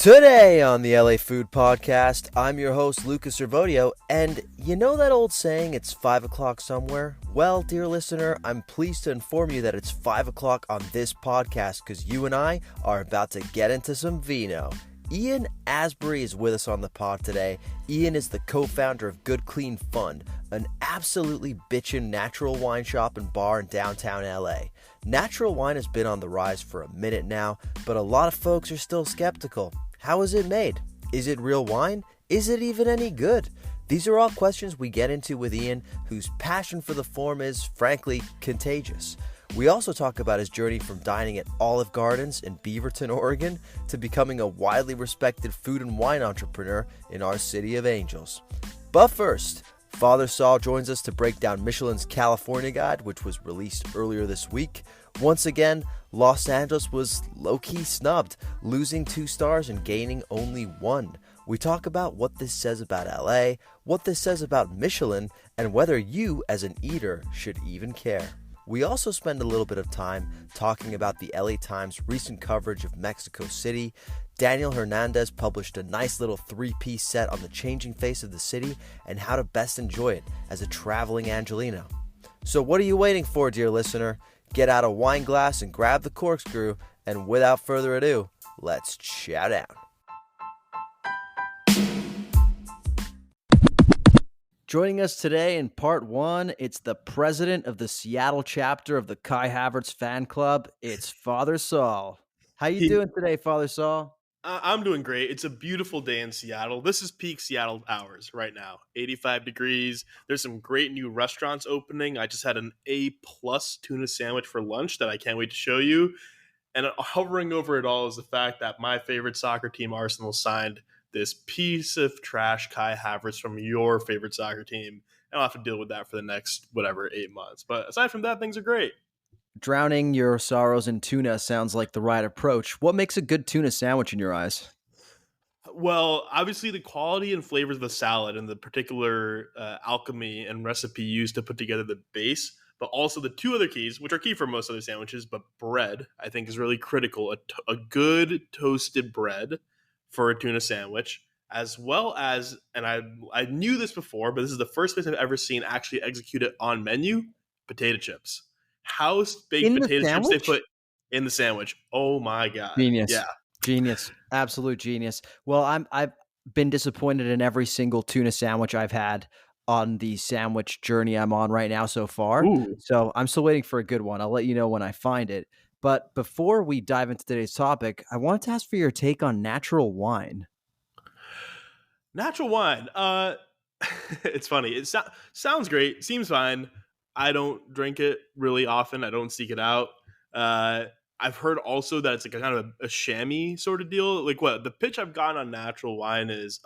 Today on the LA Food Podcast, I'm your host, Lucas Servodio, and you know that old saying, it's 5 o'clock somewhere? Well, dear listener, I'm pleased to inform you that it's 5 o'clock on this podcast because you and I are about to get into some vino. Ian Asbury is with us on the pod today. Ian is the co-founder of Good Clean Fund, an absolutely bitchin' natural wine shop and bar in downtown LA. Natural wine has been on the rise for a minute now, but a lot of folks are still skeptical. How is it made? Is it real wine? Is it even any good? These are all questions we get into with Ian, whose passion for the form is, frankly, contagious. We also talk about his journey from dining at Olive Gardens in Beaverton, Oregon, to becoming a widely respected food and wine entrepreneur in our city of angels. But first, Father Saul joins us to break down Michelin's California Guide, which was released earlier this week. Once again, Los Angeles was low-key snubbed, losing 2 stars and gaining only 1. We talk about what this says about LA, what this says about Michelin, and whether you, as an eater, should even care. We also spend a little bit of time talking about the LA Times' recent coverage of Mexico City. Daniel Hernandez published a nice little 3-piece set on the changing face of the city and how to best enjoy it as a traveling Angeleno. So what are you waiting for, dear listener? Get out a wine glass and grab the corkscrew, and without further ado, let's chow down. Joining us today in part 1, it's the president of the Seattle chapter of the Kai Havertz fan club. It's Father Saul. How you doing today, Father Saul? I'm doing great. It's a beautiful day in Seattle. This is peak Seattle hours right now. 85 degrees. There's some great new restaurants opening. I just had an A+ tuna sandwich for lunch that I can't wait to show you. And hovering over it all is the fact that my favorite soccer team, Arsenal, signed this piece of trash Kai Havertz from your favorite soccer team. And I'll have to deal with that for the next, 8 months. But aside from that, things are great. Drowning your sorrows in tuna sounds like the right approach. What makes a good tuna sandwich in your eyes? Well, obviously the quality and flavors of the salad and the particular alchemy and recipe used to put together the base, but also the 2 other keys, which are key for most other sandwiches, but bread, I think, is really critical. A good toasted bread for a tuna sandwich, as well as, and I knew this before, but this is the first place I've ever seen actually execute it on menu, potato chips. House-baked potato chips they put in the sandwich. Oh my God. Genius. Yeah. Genius. Absolute genius. Well, I've been disappointed in every single tuna sandwich I've had on the sandwich journey I'm on right now so far. Ooh. So I'm still waiting for a good one. I'll let you know when I find it. But before we dive into today's topic, I wanted to ask for your take on natural wine. Natural wine. It's funny. It sounds great. Seems fine. I don't drink it really often. I don't seek it out. I've heard also that it's like a kind of a chamois sort of deal. Like what the pitch I've gotten on natural wine is,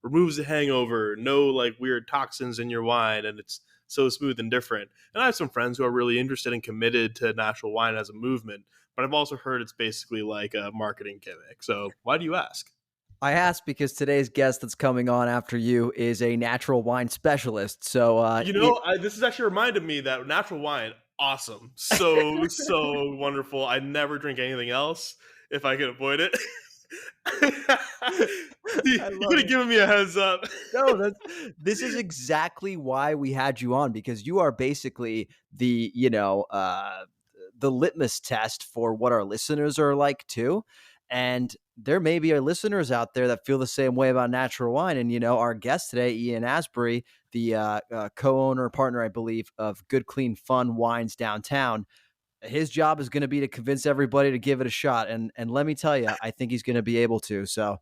removes the hangover, no like weird toxins in your wine, and it's so smooth and different. And I have some friends who are really interested and committed to natural wine as a movement, but I've also heard it's basically like a marketing gimmick. So why do you ask? I asked because today's guest that's coming on after you is a natural wine specialist. So, this has actually reminded me that natural wine, awesome. So, so wonderful. I never drink anything else if I can avoid it. You could have given me a heads up. No, this is exactly why we had you on, because you are basically the litmus test for what our listeners are like too. And there may be our listeners out there that feel the same way about natural wine. And, our guest today, Ian Asbury, the co-owner, partner, I believe, of Good Clean Fun Wines downtown, his job is going to be to convince everybody to give it a shot. And let me tell you, I think he's going to be able to. So,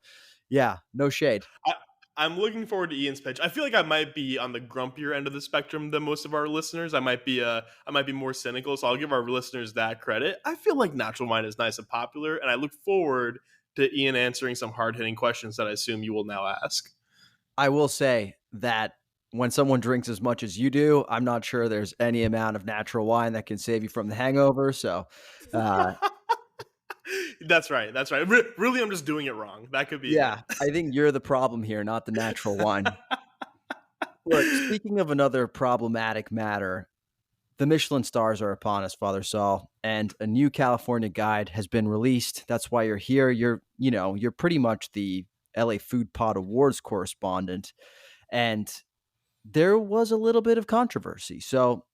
yeah, no shade. I'm looking forward to Ian's pitch. I feel like I might be on the grumpier end of the spectrum than most of our listeners. I might be more cynical, so I'll give our listeners that credit. I feel like natural wine is nice and popular, and I look forward to Ian answering some hard-hitting questions that I assume you will now ask. I will say that when someone drinks as much as you do, I'm not sure there's any amount of natural wine that can save you from the hangover. So, That's right. Really, I'm just doing it wrong. That could be. Yeah, I think you're the problem here, not the natural wine. Look, speaking of another problematic matter, The Michelin stars are upon us, Father Saul, and a new California guide has been released. That's why you're here. You're pretty much the LA Food Pod Awards correspondent. And there was a little bit of controversy. So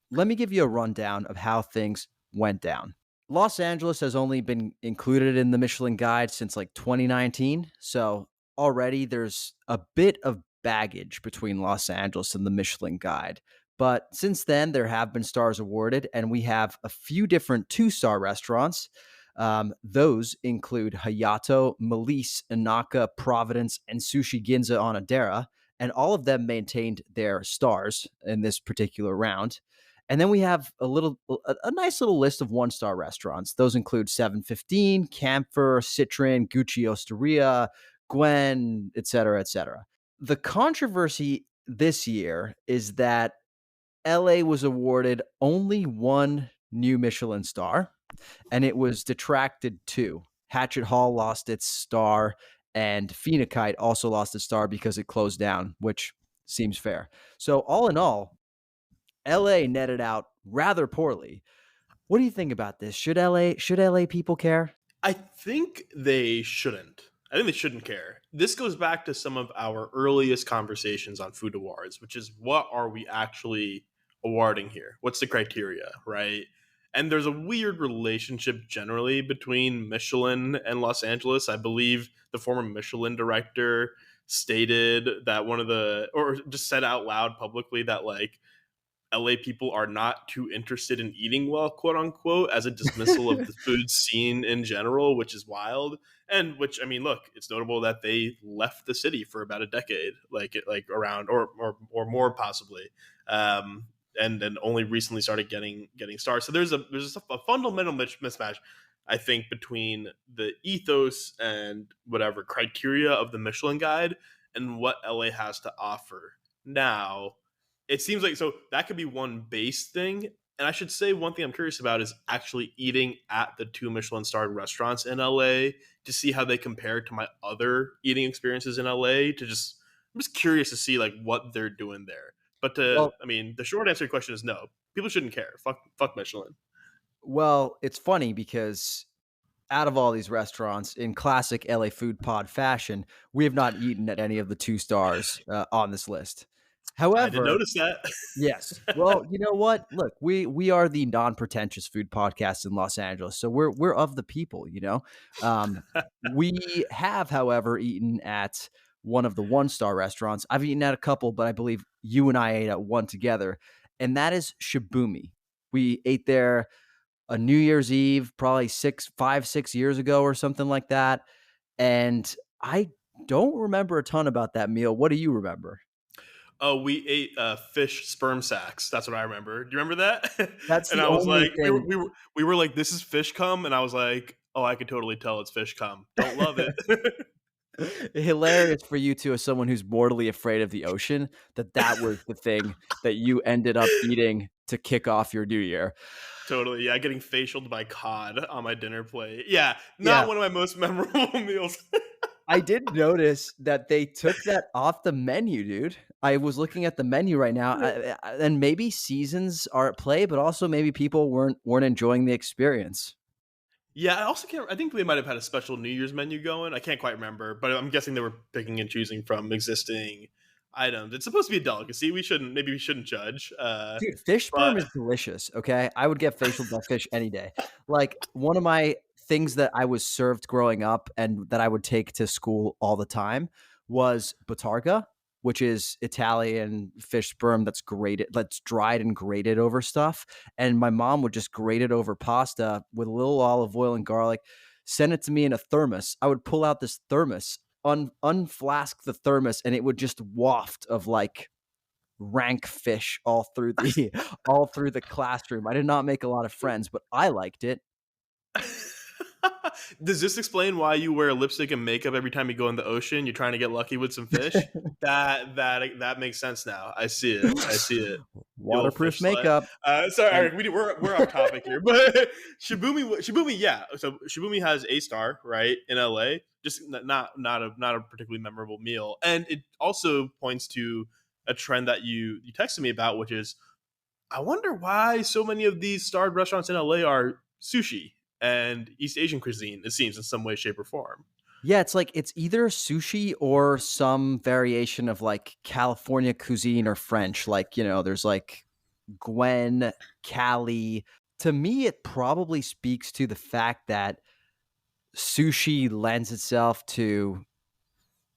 let me give you a rundown of how things went down. Los Angeles has only been included in the Michelin Guide since like 2019. So already there's a bit of baggage between Los Angeles and the Michelin Guide. But since then, there have been stars awarded, and we have a few different 2-star restaurants. Those include Hayato, Melise, Inaka, Providence, and Sushi Ginza on Adara. And all of them maintained their stars in this particular round. And then we have a nice little list of 1-star restaurants. Those include 715, Camphor, Citron, Gucci Osteria, Gwen, et cetera, et cetera. The controversy this year is that LA was awarded only one new Michelin star, and it was detracted 2. Hatchet Hall lost its star, and Phoenakite also lost its star because it closed down, which seems fair. So all in all, LA netted out rather poorly. What do you think about this? Should LA people care? I think they shouldn't. I think they shouldn't care. This goes back to some of our earliest conversations on food awards, which is what are we actually awarding here? What's the criteria, right? And there's a weird relationship generally between Michelin and Los Angeles. I believe the former Michelin director stated that or just said out loud publicly that like LA people are not too interested in eating well, quote unquote, as a dismissal of the food scene in general, which is wild. And which, I mean, look, it's notable that they left the city for about a decade, like around or more possibly, and then only recently started getting stars. So there's a fundamental mismatch, I think, between the ethos and whatever criteria of the Michelin Guide and what LA has to offer now. It seems like so that could be one base thing. And I should say one thing I'm curious about is actually eating at the 2 Michelin starred restaurants in LA to see how they compare to my other eating experiences in LA. I'm just curious to see like what they're doing there. But Well, I mean, the short answer to your question is no. People shouldn't care. Fuck Michelin. well, it's funny because out of all these restaurants, in classic LA Food Pod fashion, we have not eaten at any of the 2 stars on this list. I did However, notice that. yes. Well, you know what? Look, we are the non-pretentious food podcast in Los Angeles, so we're of the people. We have, however, eaten at one of the 1-star restaurants. I've eaten at a couple, but I believe you and I ate at one together, and that is Shibumi. We ate there a New Year's Eve, probably 6 years ago or something like that, and I don't remember a ton about that meal. What do you remember? Oh, we ate fish sperm sacs. That's what I remember. Do you remember that? That's And the I was only like, thing. we were like, this is fish cum, and I was like, oh, I could totally tell it's fish cum. Don't love it. Hilarious for you two, as someone who's mortally afraid of the ocean, that was the thing that you ended up eating to kick off your new year. Totally, yeah. Getting facialed by cod on my dinner plate. Yeah, not Yeah, one of my most memorable meals. I did notice that they took that off the menu, dude. I was looking at the menu right now, and maybe seasons are at play, but also maybe people weren't enjoying the experience. Yeah, I also can't. I think they might have had a special New Year's menu going. I can't quite remember, but I'm guessing they were picking and choosing from existing items. It's supposed to be a delicacy. Maybe we shouldn't judge. Dude, fish sperm But is delicious, okay? I would get facial by fish any day. Like, one of my things that I was served growing up and that I would take to school all the time was botarga, which is Italian fish sperm that's dried and grated over stuff. And my mom would just grate it over pasta with a little olive oil and garlic, send it to me in a thermos. I would pull out this thermos, unflask the thermos, and it would just waft of like rank fish all through the all through the classroom. I did not make a lot of friends, but I liked it. does this explain why you wear lipstick and makeup every time you go in the ocean? You're trying to get lucky with some fish. That makes sense now. I see it. I see it. You little Waterproof fish slut. makeup. Sorry, And Eric. We're off topic here, but Shibumi, yeah. So Shibumi has a star, right, in LA. Just not a particularly memorable meal, and it also points to a trend that you texted me about, which is I wonder why so many of these starred restaurants in LA are sushi and East Asian cuisine, it seems, in some way, shape, or form. Yeah, it's like it's either sushi or some variation of like California cuisine or French. Like, there's like Gwen, Cali. To me, it probably speaks to the fact that sushi lends itself to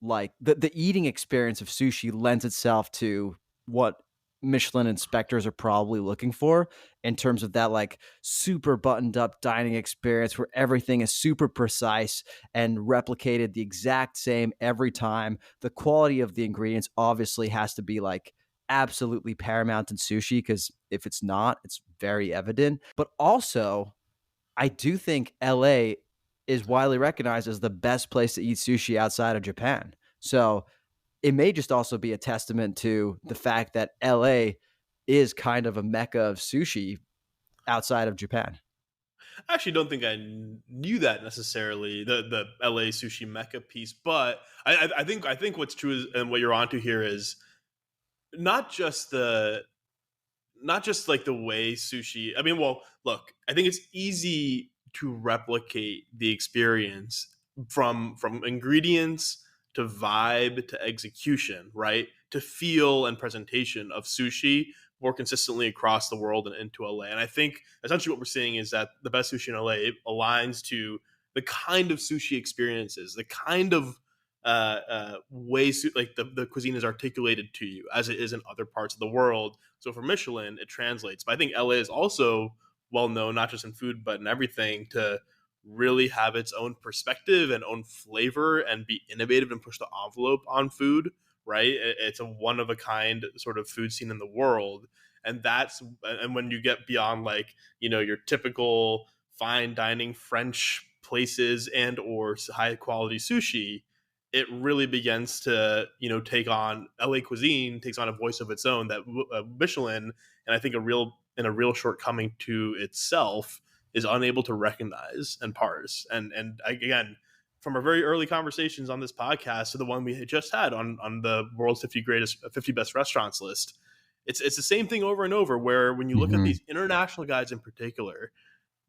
like the eating experience of sushi lends itself to what Michelin inspectors are probably looking for in terms of that like super buttoned up dining experience where everything is super precise and replicated the exact same every time. The quality of the ingredients obviously has to be like absolutely paramount in sushi because if it's not, it's very evident. But also, I do think LA is widely recognized as the best place to eat sushi outside of Japan. So it may just also be a testament to the fact that LA is kind of a mecca of sushi outside of Japan. I actually don't think I knew that necessarily, the LA sushi mecca piece, but I think what's true is, and what you're onto here is not just the not just like the way sushi. I mean, well, look, I think it's easy to replicate the experience from ingredients to vibe to execution, right? To feel and presentation of sushi more consistently across the world and into LA. And I think essentially what we're seeing is that the best sushi in LA aligns to the kind of sushi experiences, the kind of ways like the cuisine is articulated to you as it is in other parts of the world. So for Michelin, it translates. But I think LA is also well known, not just in food, but in everything, to really have its own perspective and own flavor and be innovative and push the envelope on food, right? It's a one of a kind sort of food scene in the world. And when you get beyond like, your typical fine dining French places and or high quality sushi, it really begins to take on LA cuisine takes on a voice of its own that Michelin, and I think a real shortcoming to itself, is unable to recognize and parse. And again, from our very early conversations on this podcast to the one we had just had on the world's 50 best restaurants list, it's the same thing over and over. Where when you look at Mm-hmm. these international guides in particular,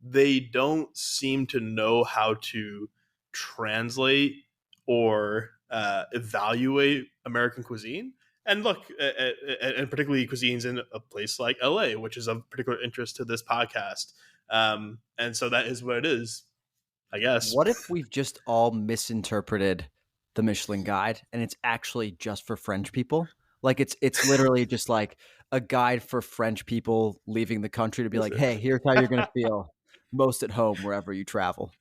they don't seem to know how to translate or evaluate American cuisine. And look, and particularly cuisines in a place like LA, which is of particular interest to this podcast. And so that is what it is, I guess. What if we've just all misinterpreted the Michelin guide and it's actually just for French people? Like it's literally just like a guide for French people leaving the country to be like, hey, here's how you're gonna feel most at home wherever you travel.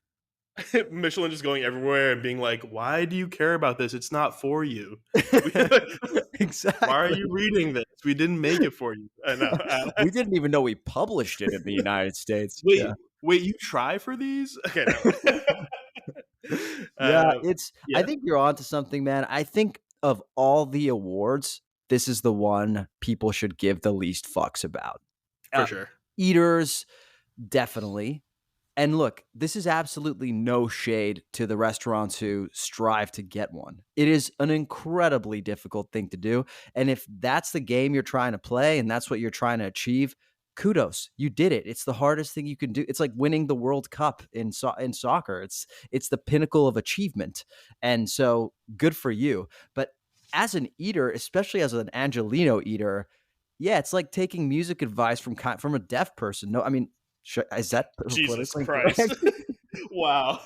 Michelin just going everywhere and being like, "Why do you care about this? It's not for you. Why are Exactly. you reading this? We didn't make it for you." I know. We didn't even know we published it in the United States. Wait, Yeah. wait, you try for these? Okay, no. Yeah, uh, I yeah, think you're onto something, man. I think of all the awards, this is the one people should give the least fucks about. for Uh, sure. Eaters, definitely. And look, this is absolutely no shade to the restaurants who strive to get one. It is an incredibly difficult thing to do. And if that's the game you're trying to play and that's what you're trying to achieve, kudos. You did it. It's the hardest thing you can do. It's like winning the World Cup in soccer. It's the pinnacle of achievement. And so good for you. But as an eater, especially as an Angeleno eater, yeah, it's like taking music advice from a deaf person. No, I mean, is that Jesus politically Christ. correct? Wow.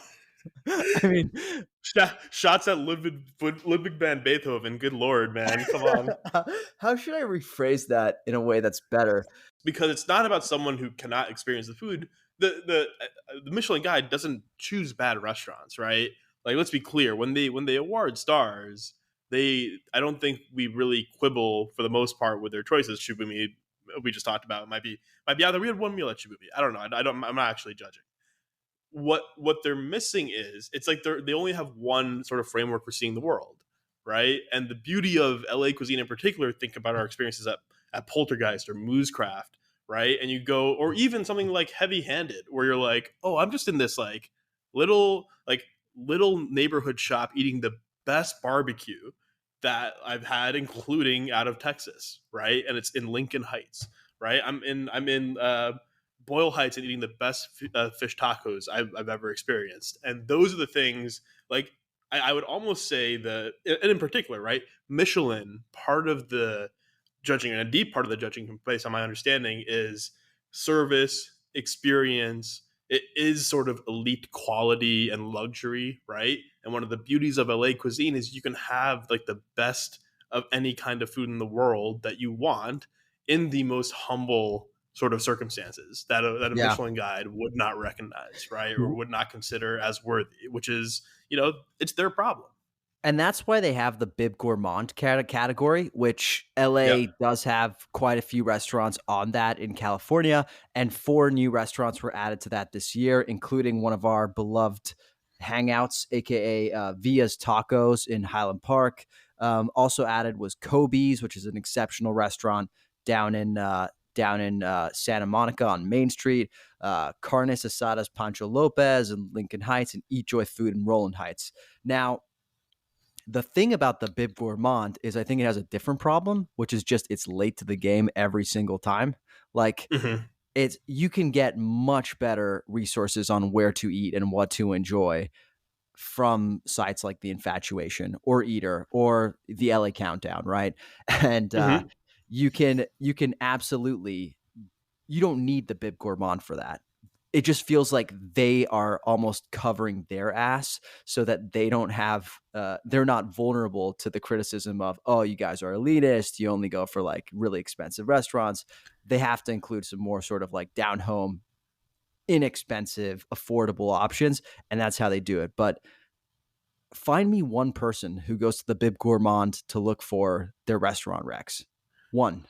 I mean, Shots at Ludwig van Beethoven. Good Lord, man. Come on. how should I rephrase that in a way that's better? Because it's not about someone who cannot experience the food. The Michelin Guide doesn't choose bad restaurants, right? Like, let's be clear, when they award stars, I don't think we really quibble for the most part with their choices. Shibumi, we just talked about, might be either we had one meal at Shibumi. I don't know. I'm not actually judging. What they're missing is, it's like they only have one sort of framework for seeing the world, right? And the beauty of LA cuisine in particular, think about our experiences at Poltergeist or Moosecraft, right? And you go, or even something like Heavy Handed, where you're like, oh, I'm just in this little little neighborhood shop eating the best barbecue that I've had, including out of Texas, right? And it's in Lincoln Heights, right? I'm in Boyle Heights and eating the best fish tacos I've ever experienced, and those are the things like I would almost say that, and in particular, right, Michelin, part of the judging and a deep part of the judging, based on my understanding, is service, experience. It is sort of elite quality and luxury, right? And one of the beauties of LA cuisine is you can have like the best of any kind of food in the world that you want in the most humble sort of circumstances that a Yeah. Michelin guide would not recognize, right? Or would not consider as worthy, which is, it's their problem. And that's why they have the Bib Gourmand category, which Yep. LA does have quite a few restaurants on that in California. And 4 new restaurants were added to that this year, including one of our beloved hangouts, aka Via's Tacos in Highland Park. Also added was Kobe's, which is an exceptional restaurant down in Santa Monica on Main Street. Carnes Asadas Pancho Lopez in Lincoln Heights, and Eat Joy Food in Roland Heights. Now, the thing about the Bib Gourmand is I think it has a different problem, which is just it's late to the game every single time. Like Mm-hmm. you can get much better resources on where to eat and what to enjoy from sites like The Infatuation or Eater or the LA Countdown, right? And Mm-hmm. you can absolutely, you don't need the Bib Gourmand for that. It just feels like they are almost covering their ass so that they don't have, they're not vulnerable to the criticism of, oh, you guys are elitist. You only go for like really expensive restaurants. They have to include some more sort of like down home, inexpensive, affordable options. And that's how they do it. But find me one person who goes to the Bib Gourmand to look for their restaurant recs.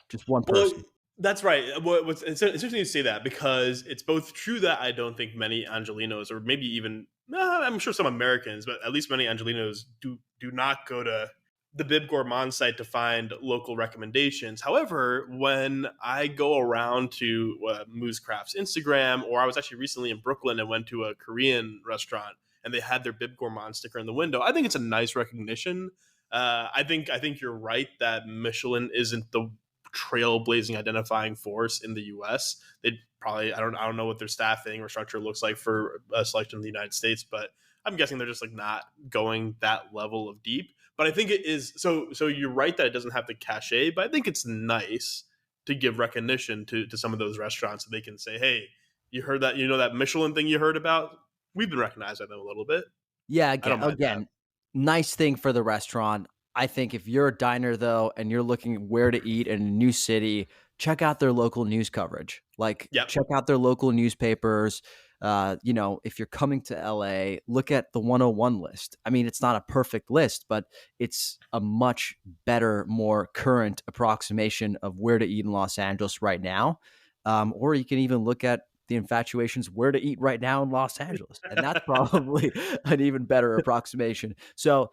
Just one Well, person. that's right. It's interesting to say that because it's both true that I don't think many Angelenos, or maybe even I'm sure some Americans, but at least many Angelenos do not go to the Bib Gourmand site to find local recommendations. However, when I go around to Moose Craft's Instagram, or I was actually recently in Brooklyn and went to a Korean restaurant and they had their Bib Gourmand sticker in the window, I think it's a nice recognition. I think you're right that Michelin isn't the trailblazing identifying force in the U.S. They probably I don't know what their staffing or structure looks like for a selection in the United States, but I'm guessing they're just like not going that level of deep. But I think it is so. So you're right that it doesn't have the cachet, but I think it's nice to give recognition to some of those restaurants so they can say, "Hey, you heard that? You know that Michelin thing you heard about? We've been recognized by them a little bit." Yeah, I don't mind that. again, nice thing for the restaurant. I think if you're a diner though and you're looking where to eat in a new city, check out their local news coverage. Like Yep. check out their local newspapers. If you're coming to LA, look at the 101 list. I mean, it's not a perfect list, but it's a much better, more current approximation of where to eat in Los Angeles right now. Or you can even look at the Infatuation's where to eat right now in Los Angeles. And that's probably an even better approximation. So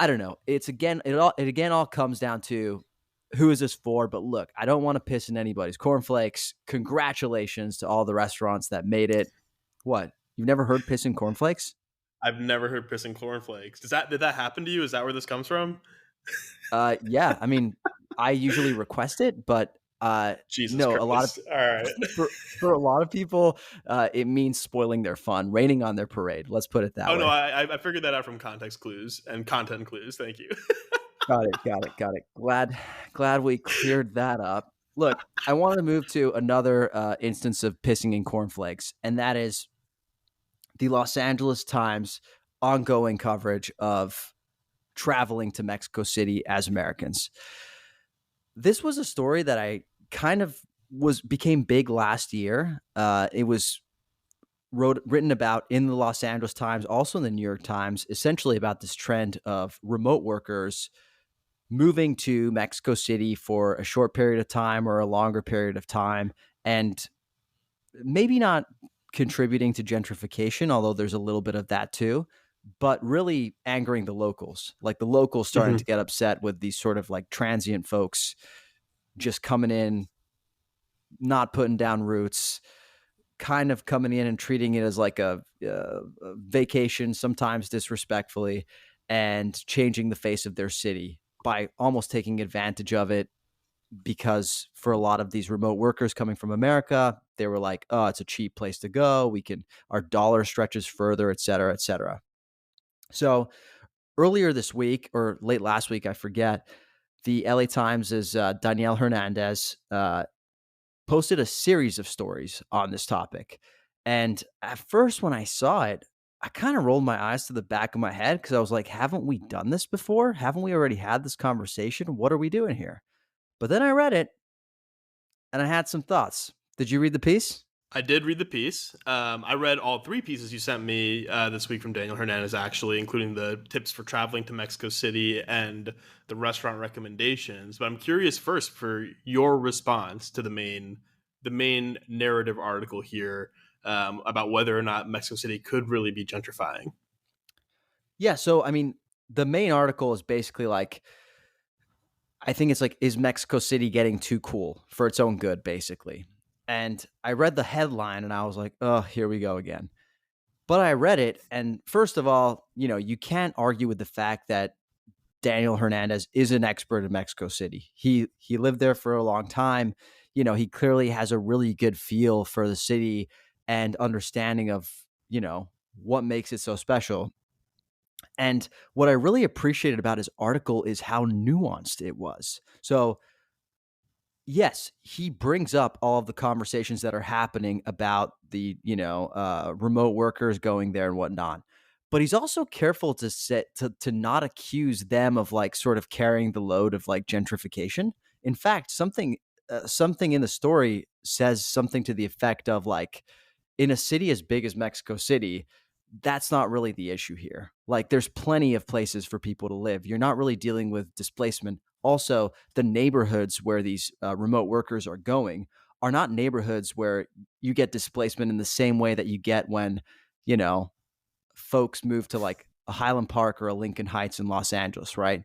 I don't know. It again all comes down to who is this for? But look, I don't want to piss in anybody's cornflakes. Congratulations to all the restaurants that made it. What? You've never heard piss in cornflakes? I've never heard pissing cornflakes. Did that happen to you? Is that where this comes from? Yeah. I mean, I usually request it, but Jesus no, a lot of Christ. All right. for a lot of people, it means spoiling their fun, raining on their parade. Let's put it that Oh way. no, I figured that out from context clues and content clues. Thank you. Got it. Glad we cleared that up. Look, I want to move to another instance of pissing in cornflakes, and that is the Los Angeles Times ongoing coverage of traveling to Mexico City as Americans. This was a story that I kind of became big last year. It was written about in the Los Angeles Times, also in the New York Times, essentially about this trend of remote workers moving to Mexico City for a short period of time or a longer period of time, and maybe not contributing to gentrification, although there's a little bit of that too, but really angering the locals. Like the locals starting to get upset with these sort of like transient folks just coming in, not putting down roots, kind of coming in and treating it as like a vacation, sometimes disrespectfully, and changing the face of their city by almost taking advantage of it, because for a lot of these remote workers coming from America, they were like, oh, it's a cheap place to go. Our dollar stretches further, et cetera, et cetera. So earlier this week or late last week, I forget, the LA Times' Danielle Hernandez posted a series of stories on this topic. And at first, when I saw it, I kind of rolled my eyes to the back of my head because I was like, haven't we done this before? Haven't we already had this conversation? What are we doing here? But then I read it and I had some thoughts. Did you read the piece? I did read the piece. I read all 3 pieces you sent me this week from Daniel Hernandez, actually, including the tips for traveling to Mexico City and the restaurant recommendations. But I'm curious first for your response to the main narrative article here about whether or not Mexico City could really be gentrifying. Yeah. So, I mean, the main article is basically like, I think it's like, is Mexico City getting too cool for its own good, basically? And I read the headline and I was like, oh, here we go again. But I read it. And first of all, you can't argue with the fact that Daniel Hernandez is an expert in Mexico City. He lived there for a long time. He clearly has a really good feel for the city and understanding of, what makes it so special. And what I really appreciated about his article is how nuanced it was. So, yes, he brings up all of the conversations that are happening about the, remote workers going there and whatnot. But he's also careful to not accuse them of like sort of carrying the load of like gentrification. In fact, something in the story says something to the effect of like, in a city as big as Mexico City, that's not really the issue here. Like, there's plenty of places for people to live. You're not really dealing with displacement. Also, the neighborhoods where these remote workers are going are not neighborhoods where you get displacement in the same way that you get when, folks move to like a Highland Park or a Lincoln Heights in Los Angeles, right?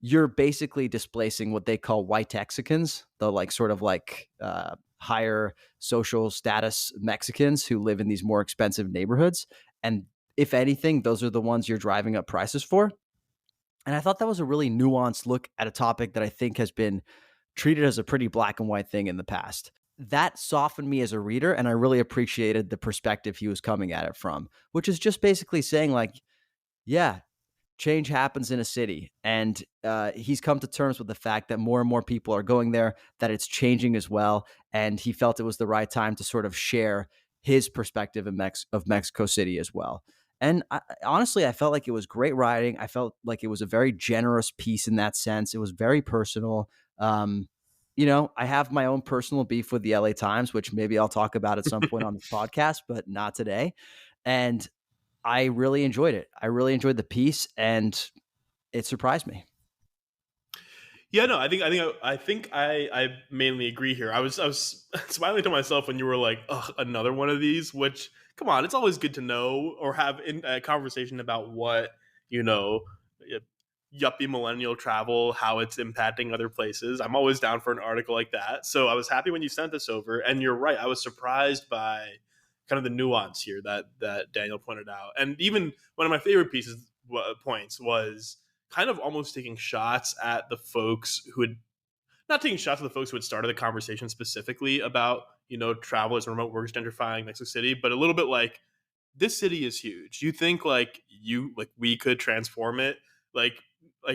You're basically displacing what they call white Texicans, the like sort of like higher social status Mexicans who live in these more expensive neighborhoods. And if anything, those are the ones you're driving up prices for. And I thought that was a really nuanced look at a topic that I think has been treated as a pretty black and white thing in the past. That softened me as a reader, and I really appreciated the perspective he was coming at it from, which is just basically saying like, yeah, change happens in a city. And he's come to terms with the fact that more and more people are going there, that it's changing as well. And he felt it was the right time to sort of share his perspective of Mexico City as well. And honestly, I felt like it was great writing. I felt like it was a very generous piece in that sense. It was very personal. I have my own personal beef with the LA Times, which maybe I'll talk about at some point on this podcast, but not today. And I really enjoyed it. I really enjoyed the piece, and it surprised me. Yeah, no, I mainly agree here. I was smiling to myself when you were like, "Ugh, another one of these." Which, come on, it's always good to know or have a conversation about what you know, yuppie millennial travel, how it's impacting other places. I'm always down for an article like that. So I was happy when you sent this over, and you're right. I was surprised by kind of the nuance here that Daniel pointed out, and even one of my favorite points was kind of almost taking shots at the folks who had not taking shots at the folks who had started the conversation specifically about travelers and remote workers gentrifying Mexico City, but a little bit like, this city is huge. You think we could transform it? Like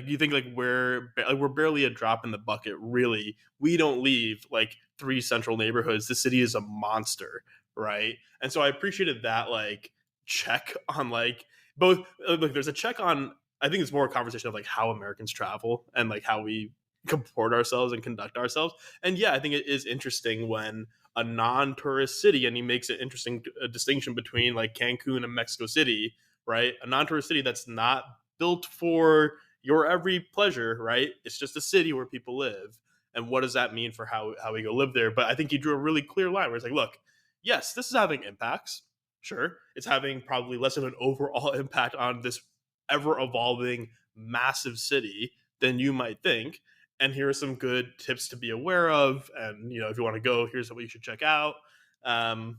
you think we're barely a drop in the bucket. Really, we don't leave like 3 central neighborhoods. The city is a monster, right? And so I appreciated that like check on like both. Like there's a check on. I think it's more a conversation of like how Americans travel and like how we comport ourselves and conduct ourselves. And yeah, I think it is interesting when a non-tourist city, and he makes an interesting distinction between like Cancun and Mexico City, right? A non-tourist city that's not built for your every pleasure, right? It's just a city where people live. And what does that mean for how we go live there? But I think he drew a really clear line where it's like, look, yes, this is having impacts. Sure, it's having probably less of an overall impact on this ever evolving massive city than you might think. And here are some good tips to be aware of. And if you want to go, here's what you should check out. And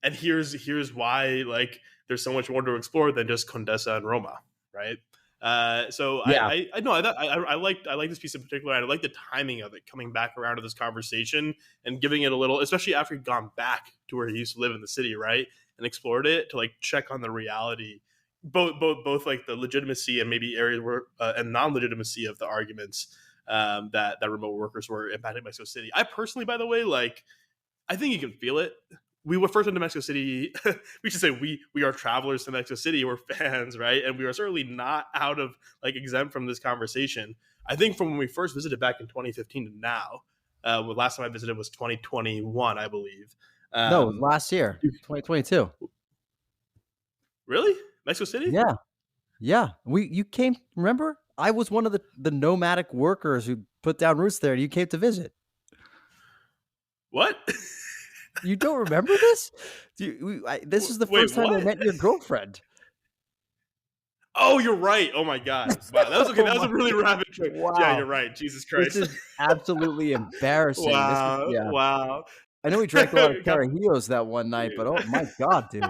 here's why like there's so much more to explore than just Condesa and Roma, right? So Yeah. I know I like this piece in particular. I like the timing of it coming back around to this conversation and giving it a little, especially after he'd gone back to where he used to live in the city, right, and explored it to like check on the reality, both like the legitimacy and maybe areas where and non-legitimacy of the arguments that remote workers were impacting Mexico City. I personally, by the way, like I think you can feel it. We were first into Mexico City. We should say we are travelers to Mexico City. We're fans, right? And we are certainly not out of like exempt from this conversation. I think from when we first visited back in 2015 to now, the last time I visited was 2021, I believe. No, it was last year, 2022. Really? Mexico City? Yeah. Yeah. You came, remember? I was one of the nomadic workers who put down roots there and you came to visit. What? You don't remember this? This is the first time I met your girlfriend. Oh, you're right. Oh my God. Wow. That was okay. That was a really rapid trip. Wow. Yeah, you're right. Jesus Christ. This is absolutely embarrassing. Wow. Wow. I know we drank a lot of Carajillos that one night, but oh my God, dude.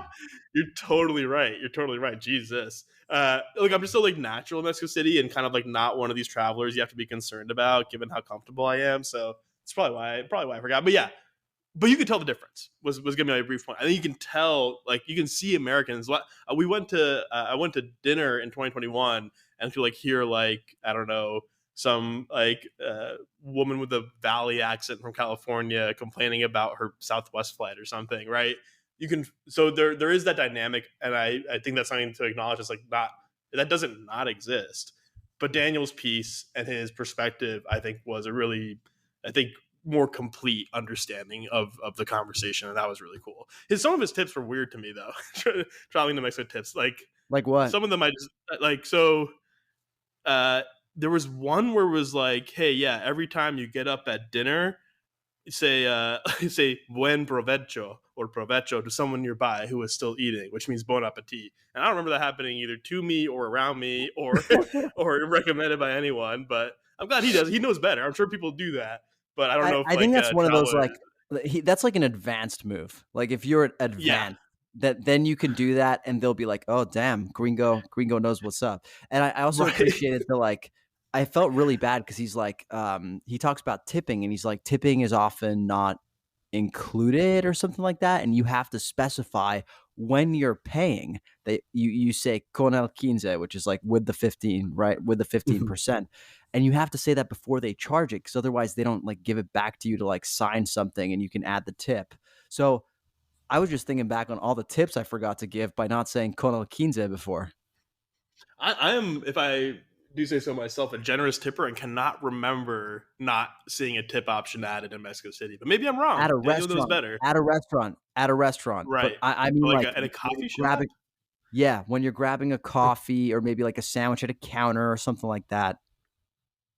You're totally right. You're totally right. Jesus. Look, I'm just so like natural in Mexico City and kind of like not one of these travelers you have to be concerned about given how comfortable I am. So it's probably why I forgot. But yeah, but you could tell the difference was giving me a brief point. I think you can tell, like you can see Americans. I went to dinner in 2021 and to like hear like, I don't know, some like woman with a valley accent from California complaining about her Southwest flight or something, right? You can, so there is that dynamic, and I think that's something to acknowledge. It's like not, that doesn't not exist. But Daniel's piece and his perspective, I think, was a really, I think, more complete understanding of the conversation, and that was really cool. Some of his tips were weird to me though. Traveling to Mexico tips, like what? Some of them I just like. So there was one where it was like, hey, yeah, every time you get up at dinner, say say buen provecho or provecho to someone nearby who is still eating, which means bon appetit. And I don't remember that happening either to me or around me or or recommended by anyone. But I'm glad he does. He knows better. I'm sure people do that, but I don't know. I think that's one of those like that's like an advanced move. Like if you're advanced, then you can do that, and they'll be like, "Oh, damn, Gringo knows what's up." And I also appreciated the like. I felt really bad because he's like, he talks about tipping, and he's like, tipping is often not included or something like that, and you have to specify when you're paying that you say con el 15, which is like with the 15, right? With the 15%. And you have to say that before they charge it, because otherwise they don't like give it back to you to like sign something and you can add the tip. So I was just thinking back on all the tips I forgot to give by not saying con el 15 before. I am, if I do say so myself, a generous tipper and cannot remember not seeing a tip option added in Mexico City. But maybe I'm wrong. At a Daniel knows restaurant. better. At a restaurant. Right. But I mean like at a coffee shop? Yeah, when you're grabbing a coffee or maybe like a sandwich at a counter or something like that.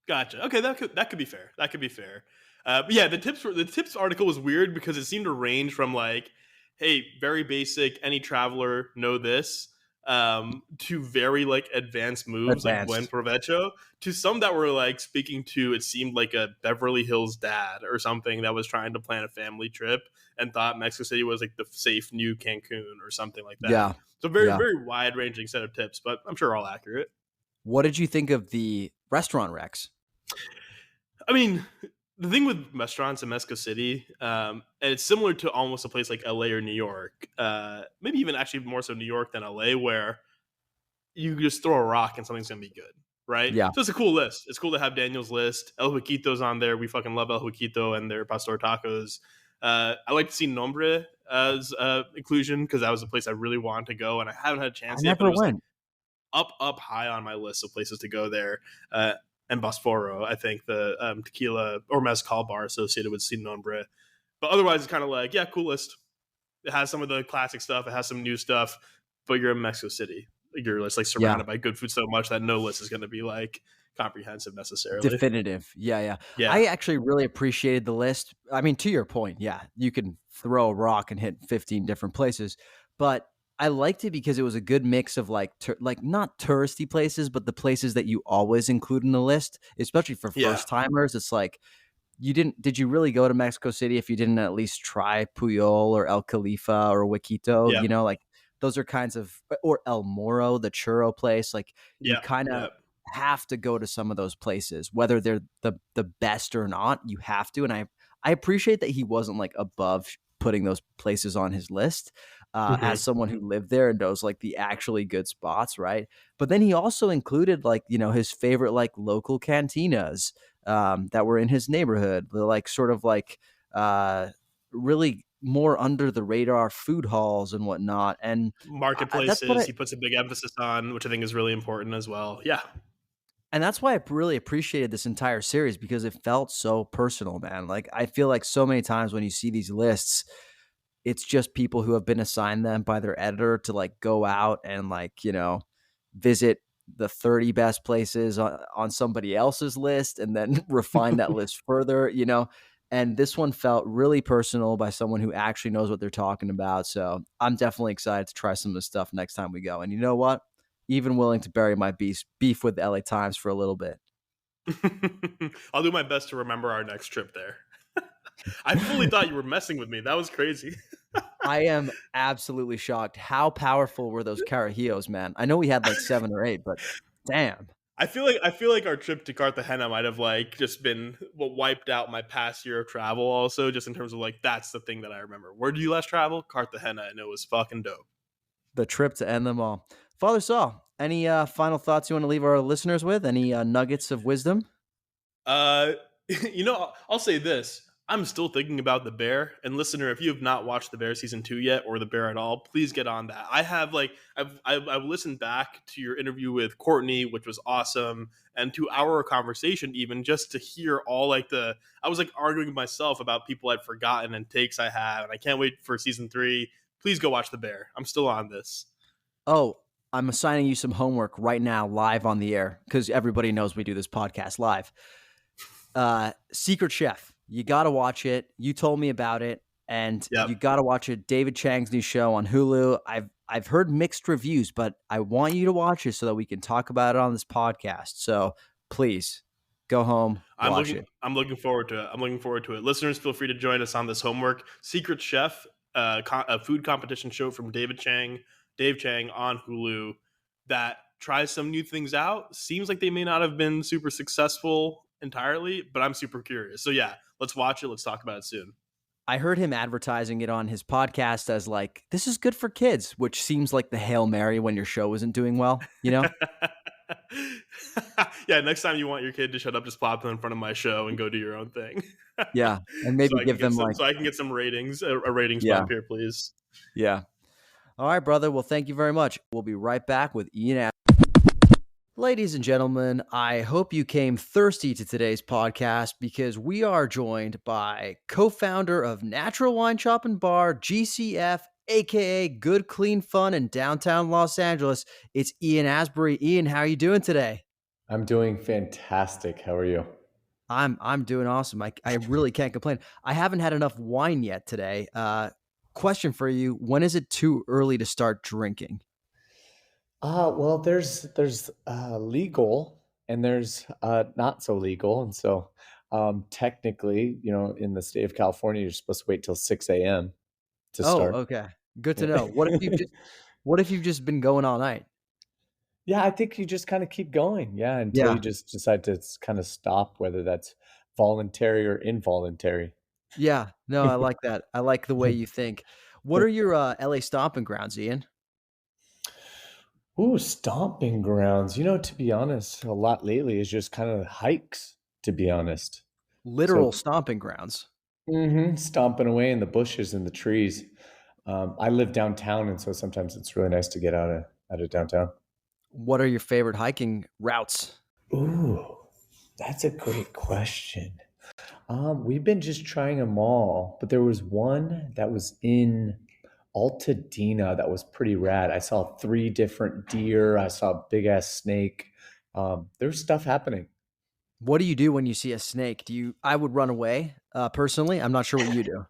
Gotcha. Okay, that could be fair. That could be fair. But yeah, the tips article was weird because it seemed to range from like, hey, very basic, any traveler know this, to very like advanced moves like buen provecho, to some that were like speaking to, it seemed like a Beverly Hills dad or something that was trying to plan a family trip and thought Mexico City was like the safe new Cancun or something like that. Yeah. So very wide ranging set of tips, but I'm sure all accurate. What did you think of the restaurant Rex? I mean, the thing with restaurants in Mexico City, and it's similar to almost a place like LA or New York, maybe even actually more so New York than LA, where you just throw a rock and something's going to be good, right? Yeah. So it's a cool list. It's cool to have Daniel's list. El Huiquito's on there. We fucking love El Huiquito and their pastor tacos. I like to see Nombre as inclusion because that was a place I really wanted to go, and I haven't had a chance yet. Never went. Like up high on my list of places to go there. And Bosforo, I think the tequila or mezcal bar associated with Sin Nombre. But otherwise, it's kind of like, yeah, cool list. It has some of the classic stuff. It has some new stuff. But you're in Mexico City. You're just like surrounded by good food so much that no list is going to be like comprehensive necessarily. Definitive. Yeah. I actually really appreciated the list. I mean, to your point, yeah, you can throw a rock and hit 15 different places. But I liked it because it was a good mix of like not touristy places, but the places that you always include in the list, especially for first timers. It's like, did you really go to Mexico City if you didn't at least try Puyol or El Khalifa or Huiquito? Yeah. You know, like those are kinds of, or El Moro, the churro place. Like you Yeah, kind of yeah. have to go to some of those places, whether they're the best or not. You have to, and I appreciate that he wasn't like above putting those places on his list. As Mhm. someone who lived there and knows like the actually good spots, right? But then he also included like, his favorite like local cantinas that were in his neighborhood, the like sort of like really more under the radar food halls and whatnot. And that's what Marketplaces, he puts a big emphasis on, which I think is really important as well. Yeah. that's why I really appreciated this entire series because it felt so personal, man. Like I feel like so many times when you see these lists, it's just people who have been assigned them by their editor to like go out and like, visit the 30 best places on somebody else's list and then refine that list further. And this one felt really personal by someone who actually knows what they're talking about. So I'm definitely excited to try some of this stuff next time we go. And you know what? Even willing to bury my beef with the LA Times for a little bit. I'll do my best to remember our next trip there. I fully thought you were messing with me. That was crazy. I am absolutely shocked. How powerful were those Carajillos, man? I know we had like 7 or 8, but damn. I feel like our trip to Cartagena might have like just been what wiped out my past year of travel also, just in terms of like that's the thing that I remember. Where did you last travel? Cartagena, and it was fucking dope. The trip to end them all. Father Saul, any final thoughts you want to leave our listeners with? Any nuggets of wisdom? Uh, I'll say this. I'm still thinking about The Bear. And listener, if you have not watched The Bear season 2 yet, or The Bear at all, please get on that. I have like I've listened back to your interview with Courtney, which was awesome, and to our conversation even just to hear all like I was like arguing with myself about people I'd forgotten and takes I had, and I can't wait for season 3. Please go watch The Bear. I'm still on this. Oh, I'm assigning you some homework right now, live on the air, because everybody knows we do this podcast live. Secret Chef. You got to watch it. You told me about it, and Yep. you got to watch it. David Chang's new show on Hulu. I've heard mixed reviews, but I want you to watch it so that we can talk about it on this podcast. So please go home, watch it. I'm looking forward to it. I'm looking forward to it. Listeners, feel free to join us on this homework. Secret Chef, a food competition show from Dave Chang on Hulu that tries some new things out. Seems like they may not have been super successful entirely, but I'm super curious. So yeah, let's watch it. Let's talk about it soon. I heard him advertising it on his podcast as like, this is good for kids, which seems like the Hail Mary when your show isn't doing well, Yeah, next time you want your kid to shut up, just pop them in front of my show and go do your own thing. Yeah. And maybe give them so I can get some ratings, a ratings Yeah. bump here, please. Yeah. All right, brother. Well, thank you very much. We'll be right back with Ian Asbury. Ladies and gentlemen, I hope you came thirsty to today's podcast because we are joined by co-founder of Natural Wine Shop and Bar, GCF, aka Good Clean Fun in downtown Los Angeles. It's Ian Asbury. Ian, how are you doing today? I'm doing fantastic. How are you? I'm doing awesome. I really can't complain. I haven't had enough wine yet today. Question for you: when is it too early to start drinking? Well, there's legal and there's not so legal, and so technically, in the state of California, you're supposed to wait till 6 a.m. to Oh, start. okay. Good to Yeah. know. What if you've just been going all night? Yeah, I think you just kind of keep going, yeah, until Yeah. you just decide to kind of stop, whether that's voluntary or involuntary. Yeah. No, I like that. I like the way you think. What are your LA stomping grounds, Ian? Ooh, stomping grounds. To be honest, a lot lately is just kind of hikes, to be honest. Literal So stomping grounds. stomping away in the bushes and the trees. I live downtown, and so sometimes it's really nice to get out of downtown. What are your favorite hiking routes? Ooh, that's a great question. We've been just trying them all, but there was one that was in Altadena that was pretty rad. I saw 3 different deer. I saw a big ass snake. There's stuff happening. What do you do when you see a snake? I would run away. Personally, I'm not sure what you do.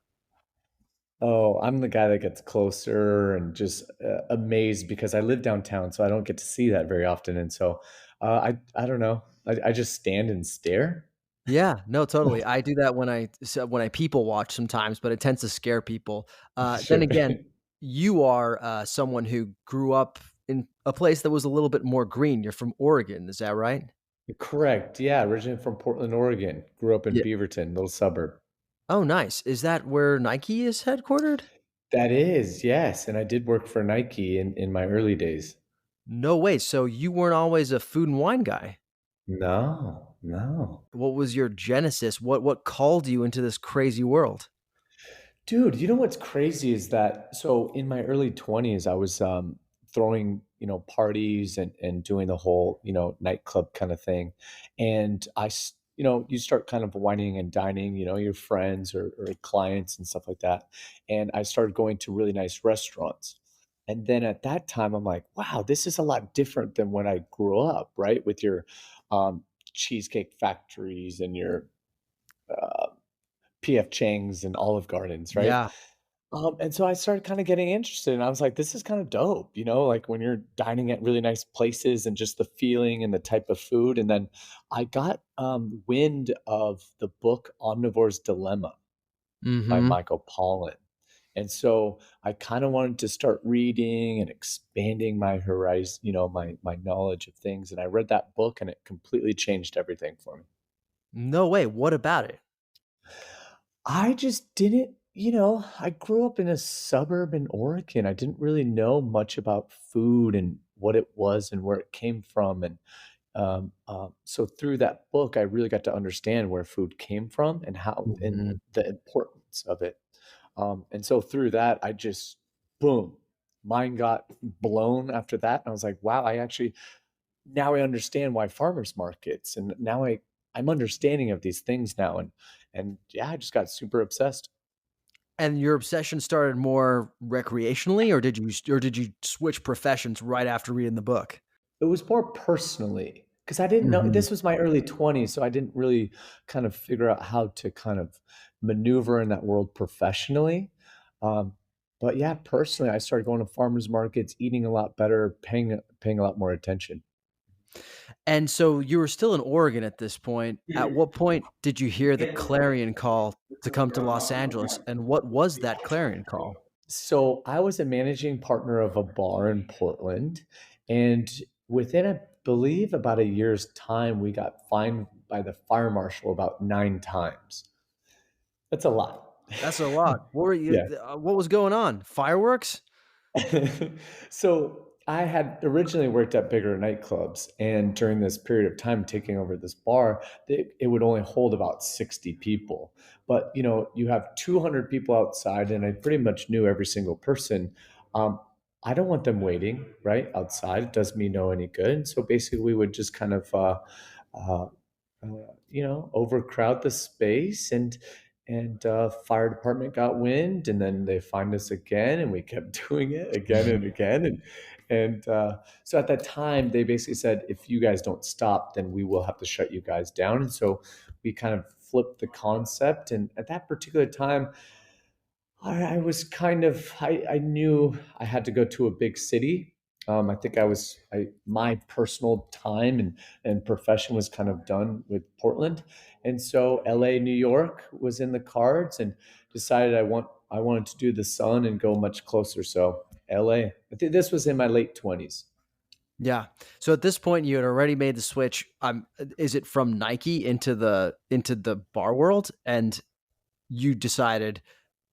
Oh, I'm the guy that gets closer and just amazed because I live downtown, so I don't get to see that very often. And so I don't know. I just stand and stare. Yeah, no, totally. I do that when I people watch sometimes, but it tends to scare people. Then Sure. again, you are someone who grew up in a place that was a little bit more green. You're from Oregon, is that right? Correct. Yeah, originally from Portland, Oregon. Grew up in Yeah. Beaverton, little suburb. Oh, nice. Is that where Nike is headquartered? That is, yes. And I did work for Nike in my early days. No way. So you weren't always a food and wine guy. No, no. What was your genesis? What called you into this crazy world? Dude, you know what's crazy is that so in my early 20s, I was throwing, parties and doing the whole, nightclub kind of thing. And you start kind of whining and dining, your friends or clients and stuff like that. And I started going to really nice restaurants. And then at that time, I'm like, wow, this is a lot different than when I grew up, right? With your um, cheesecake factories and your uh, PF Chang's and Olive Gardens, right? Yeah. And so I started kind of getting interested, and I was like, "This is kind of dope," like when you're dining at really nice places and just the feeling and the type of food. And then I got wind of the book Omnivore's Dilemma by Mhm. Michael Pollan, and so I kind of wanted to start reading and expanding my horizon, my knowledge of things. And I read that book, and it completely changed everything for me. No way. What about it? I just didn't, I grew up in a suburb in Oregon. I didn't really know much about food and what it was and where it came from. And so through that book, I really got to understand where food came from and how and Mhm. the importance of it. And so through that, I just, boom, mine got blown after that. And I was like, wow, now I understand why farmers markets and now I'm understanding of these things now. And yeah, I just got super obsessed. And your obsession started more recreationally, or did you switch professions right after reading the book? It was more personally because I didn't know Mhm. this was my early 20s, so I didn't really kind of figure out how to kind of maneuver in that world professionally. Um, but yeah, personally, I started going to farmers markets, eating a lot better, paying a lot more attention. And so you were still in Oregon at this point. At what point did you hear the clarion call to come to Los Angeles, and what was that clarion call? So I was a managing partner of a bar in Portland, and within, I believe, about a year's time, we got fined by the fire marshal about 9 times. That's a lot. That's a lot. What were you Yeah. what was going on? Fireworks? So I had originally worked at bigger nightclubs, and during this period of time taking over this bar, it would only hold about 60 people. But you have 200 people outside, and I pretty much knew every single person. Um, I don't want them waiting right outside. It does me no any good. So basically, we would just kind of uh, overcrowd the space, and fire department got wind, and then they find us again, and we kept doing it again and again, and so at that time they basically said, if you guys don't stop, then we will have to shut you guys down. And so we kind of flipped the concept, and at that particular time I was kind of I knew I had to go to a big city. I think my personal time and profession was kind of done with Portland, and so LA, New York was in the cards, and decided I wanted to do the sun and go much closer. So LA. I think this was in my late 20s. Yeah. So at this point, you had already made the switch. Is it from Nike into the bar world? And you decided,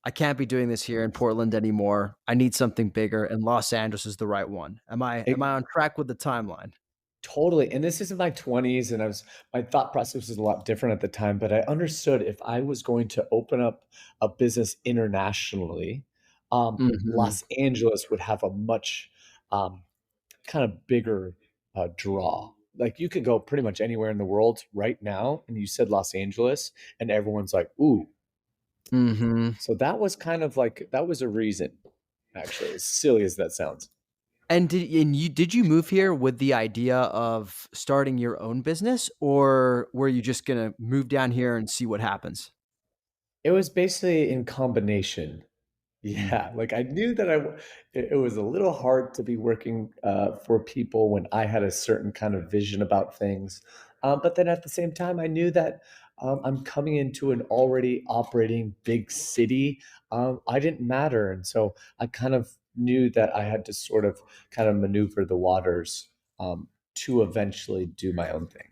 I can't be doing this here in Portland anymore. I need something bigger, and Los Angeles is the right one. Am I on track with the timeline? Totally. And this is in my 20s, and my thought process was a lot different at the time, but I understood if I was going to open up a business internationally, Mhm. Los Angeles would have a much um, kind of bigger draw. Like you could go pretty much anywhere in the world right now, and you said Los Angeles, and everyone's like, "Ooh." Mhm. So that was a reason, actually, as silly as that sounds. Did you move here with the idea of starting your own business, or were you just gonna move down here and see what happens? It was basically in combination. Mm. Yeah, like I knew that it was a little hard to be working for people when I had a certain kind of vision about things. But then at the same time, I knew that I'm coming into an already operating big city. I didn't matter. And so I kind of knew that I had to sort of kind of maneuver the waters to eventually do my own thing.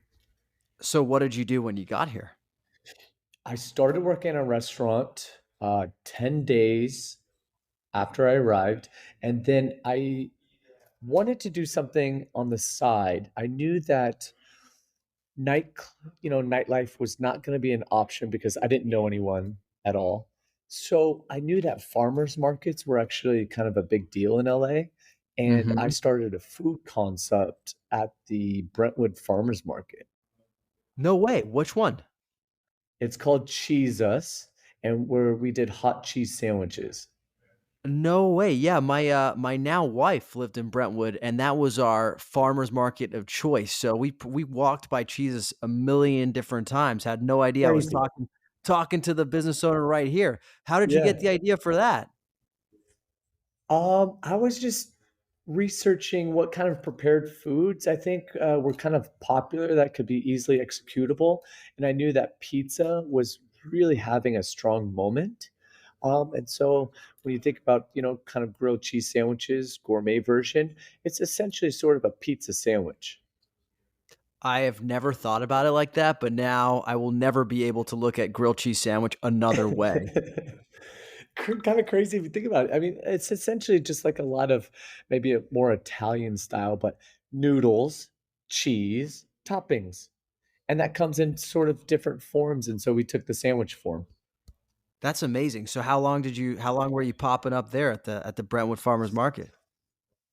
So what did you do when you got here? I started working in a restaurant 10 days after I arrived. And then I wanted to do something on the side. I knew that night, nightlife was not going to be an option because I didn't know anyone at all. So I knew that farmers markets were actually kind of a big deal in LA. And I Hmm. started a food concept at the Brentwood Farmers Market. No way. Which one? It's called Cheese Us, and where we did hot cheese sandwiches. No way. Yeah, my now wife lived in Brentwood, and that was our farmers market of choice. So we walked by cheeses a million different times. Had no idea I was Crazy. talking to the business owner right here. How did you Yeah. get the idea for that? I was just researching what kind of prepared foods I think were kind of popular that could be easily executable, and I knew that pizza was really having a strong moment. And so when you think about, kind of grilled cheese sandwiches, gourmet version, it's essentially sort of a pizza sandwich. I have never thought about it like that, but now I will never be able to look at grilled cheese sandwich another way. Kind of crazy if you think about it. I mean, it's essentially just like a lot of maybe a more Italian style, but noodles, cheese, toppings. And that comes in sort of different forms. And so we took the sandwich form. That's amazing. So how long were you popping up there at the Brentwood Farmers Market?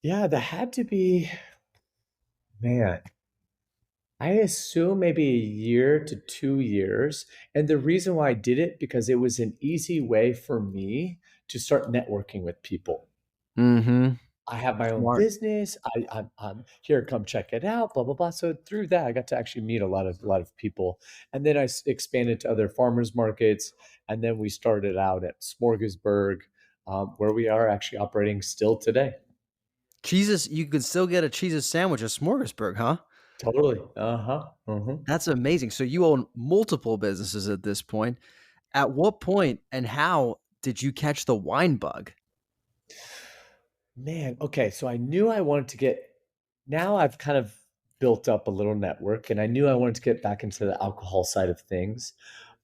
Yeah, that had to be, man, I assume maybe a year to 2 years. And the reason why I did it, because it was an easy way for me to start networking with people. Mhm. I have my own Smart. business. I'm here. Come check it out. Blah blah blah. So through that, I got to actually meet a lot of people, and then expanded to other farmers markets, and then we started out at Smorgasburg, where we are actually operating still today. Cheeses, you could still get a cheeses sandwich at Smorgasburg, huh? Totally. Uh huh. Uh-huh. That's amazing. So you own multiple businesses at this point. At what point and how did you catch the wine bug? Man, okay, so I knew I wanted to get now I've kind of built up a little network and I knew I wanted to get back into the alcohol side of things.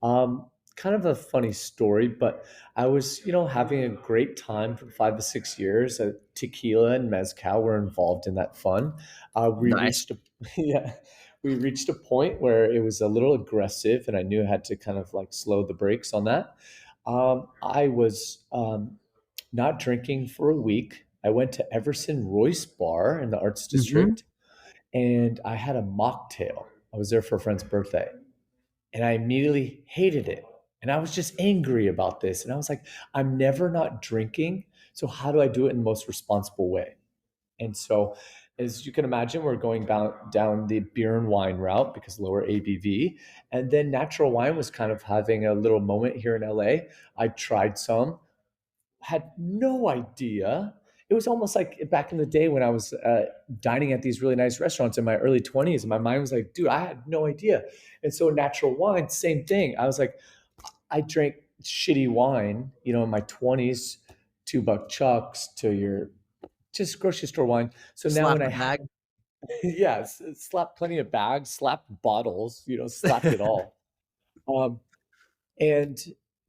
Kind of a funny story, but I was, having a great time for 5 to 6 years. Tequila and mezcal were involved in that fun. We Nice. reached a yeah, we reached a point where it was a little aggressive, and I knew I had to kind of like slow the brakes on that. I was not drinking for a week. I went to Everson Royce Bar in the Arts Mhm. District and I had a mocktail. I was there for a friend's birthday and I immediately hated it. And I was just angry about this. And I was like, I'm never not drinking. So, how do I do it in the most responsible way? And so, as you can imagine, we're going down the beer and wine route because lower ABV. And then natural wine was kind of having a little moment here in LA. I tried some, had no idea. It was almost like back in the day when I was dining at these really nice restaurants in my early 20s, and my mind was like, dude, I had no idea. And so, natural wine, same thing. I was like, I drank shitty wine, in my 20s, $2 chucks to your just grocery store wine. So now Slap when the I had, bag. yes, slapped plenty of bags, slapped bottles, slapped it all. Um, and,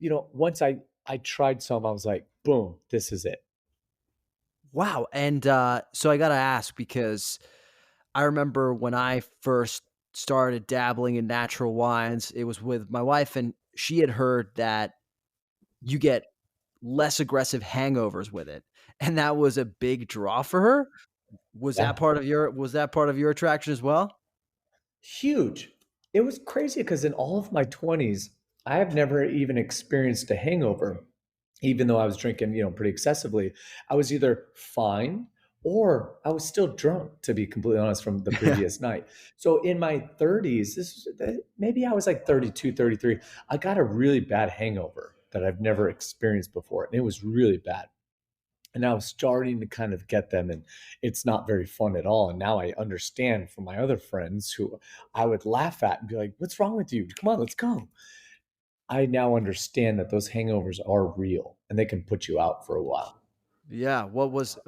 once I tried some, I was like, boom, this is it. Wow, and, so I gotta ask because I remember when I first started dabbling in natural wines, it was with my wife, and she had heard that you get less aggressive hangovers with it, and that was a big draw for her. Yeah. Was that part of your attraction as well? Huge. It was crazy because in all of my 20s, I have never even experienced a hangover, even though I was drinking, pretty excessively. I was either fine or I was still drunk, to be completely honest, from the Yeah. previous night. So in my 30s, maybe I was like 32, 33. I got a really bad hangover that I've never experienced before. And it was really bad. And I was starting to kind of get them, and it's not very fun at all. And now I understand from my other friends who I would laugh at and be like, "What's wrong with you? Come on, let's go." I now understand that those hangovers are real and they can put you out for a while. Yeah.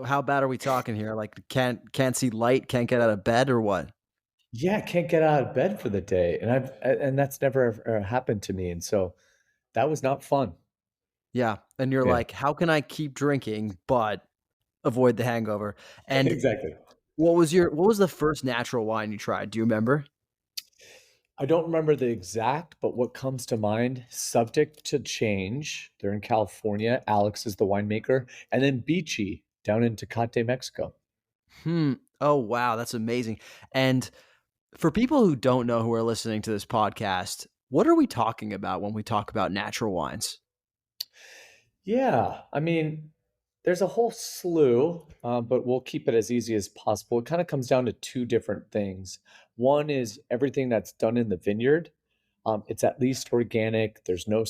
How bad are we talking here? Like can't see light, can't get out of bed or what? Yeah, I can't get out of bed for the day, and that's never happened to me, and so that was not fun. Yeah. And you're Yeah, like, how can I keep drinking but avoid the hangover? And exactly. what was the first natural wine you tried? Do you remember? I don't remember the exact, but what comes to mind, subject to change. They're in California. Alex is the winemaker, and then Beachy down in Tecate, Mexico. Hmm. Oh wow, that's amazing. And for people who don't know who are listening to this podcast, what are we talking about when we talk about natural wines? Yeah, I mean, there's a whole slew, but we'll keep it as easy as possible. It kind of comes down to two different things. One is everything that's done in the vineyard. It's at least organic. There's no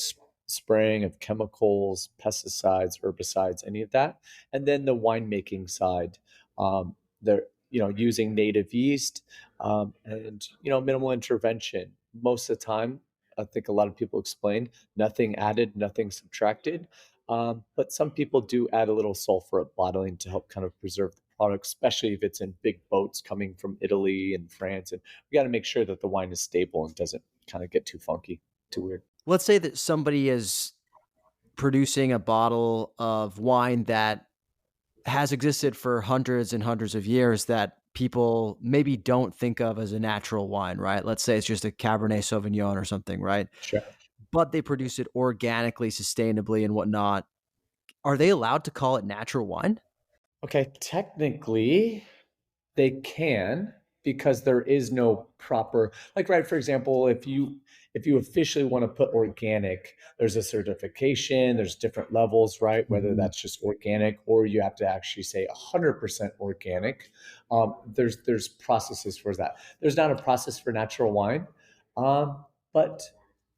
spraying of chemicals, pesticides, herbicides, any of that. And then the winemaking side, they're using native yeast, and minimal intervention. Most of the time, I think a lot of people explain nothing added, nothing subtracted. But some people do add a little sulfur at bottling to help kind of preserve the product, especially if it's in big boats coming from Italy and France. And we got to make sure that the wine is stable and doesn't kind of get too funky, too weird. Let's say that somebody is producing a bottle of wine that has existed for hundreds and hundreds of years that people maybe don't think of as a natural wine, right? Let's say it's just a Cabernet Sauvignon or something, right? Sure. But they produce it organically, sustainably, and whatnot. Are they allowed to call it natural wine? Okay, technically, they can, because there is no proper, like, right, for example, if you officially want to put organic, there's a certification, there's different levels, right? Whether Mhm. that's just organic or you have to actually say 100% organic. There's processes for that. There's not a process for natural wine, but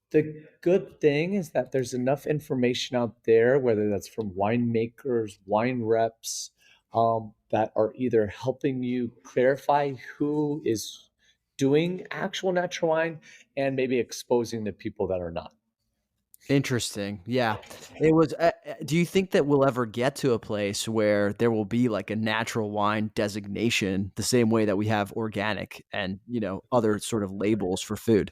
the good thing is that there's enough information out there, whether that's from winemakers, wine reps, that are either helping you clarify who is doing actual natural wine and maybe exposing the people that are not. Interesting. Yeah. It was do you think that we'll ever get to a place where there will be like a natural wine designation the same way that we have organic and, other sort of labels for food?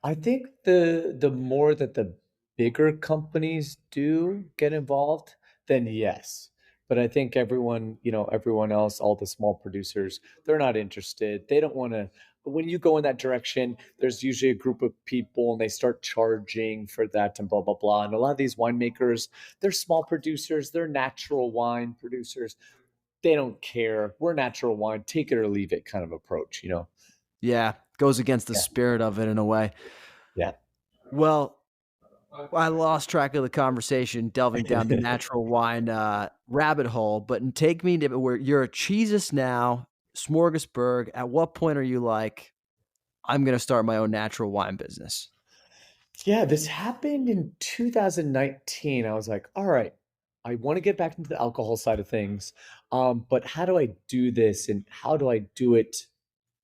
I think the more that the bigger companies do get involved, then yes. But I think everyone else, all the small producers, they're not interested. They don't want to. When you go in that direction, there's usually a group of people and they start charging for that and blah, blah, blah. And a lot of these winemakers, they're small producers, they're natural wine producers. They don't care. We're natural wine, take it or leave it kind of approach. Yeah, goes against the Yeah. spirit of it in a way. Yeah. Well, I lost track of the conversation delving down the natural wine rabbit hole, but take me to where you're a cheeses now, smorgasburg. At what point are you like, I'm going to start my own natural wine business? Yeah, this happened in 2019. I was like, all right, I want to get back into the alcohol side of things. But how do I do this and how do I do it?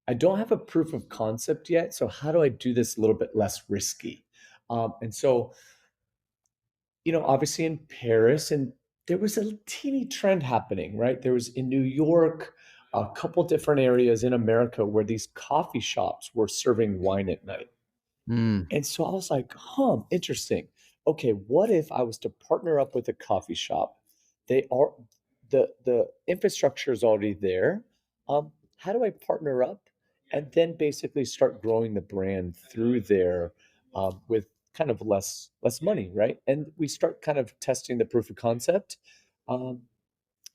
I don't have a proof of concept yet. So how do I do this a little bit less risky? And so, obviously in Paris, and there was a teeny trend happening, right? There was in New York, a couple different areas in America where these coffee shops were serving wine at night. Mm. And so I was like, interesting. Okay, what if I was to partner up with a coffee shop? They are the infrastructure is already there. How do I partner up and then basically start growing the brand through there, with kind of less money, right? And we start kind of testing the proof of concept. Um,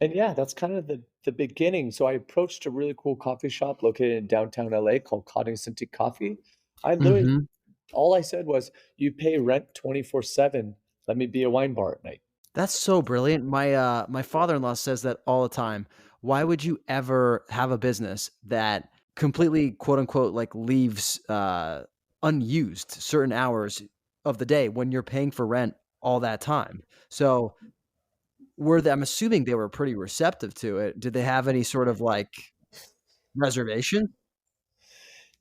and yeah, that's kind of the beginning. So I approached a really cool coffee shop located in downtown LA called Cotting City Coffee. I literally Mhm. all I said was, "You pay rent 24/7. Let me be a wine bar at night." That's so brilliant. My father-in-law says that all the time. Why would you ever have a business that completely quote unquote like leaves unused certain hours of the day when you're paying for rent all that time? So I'm assuming they were pretty receptive to it. Did they have any sort of like reservation?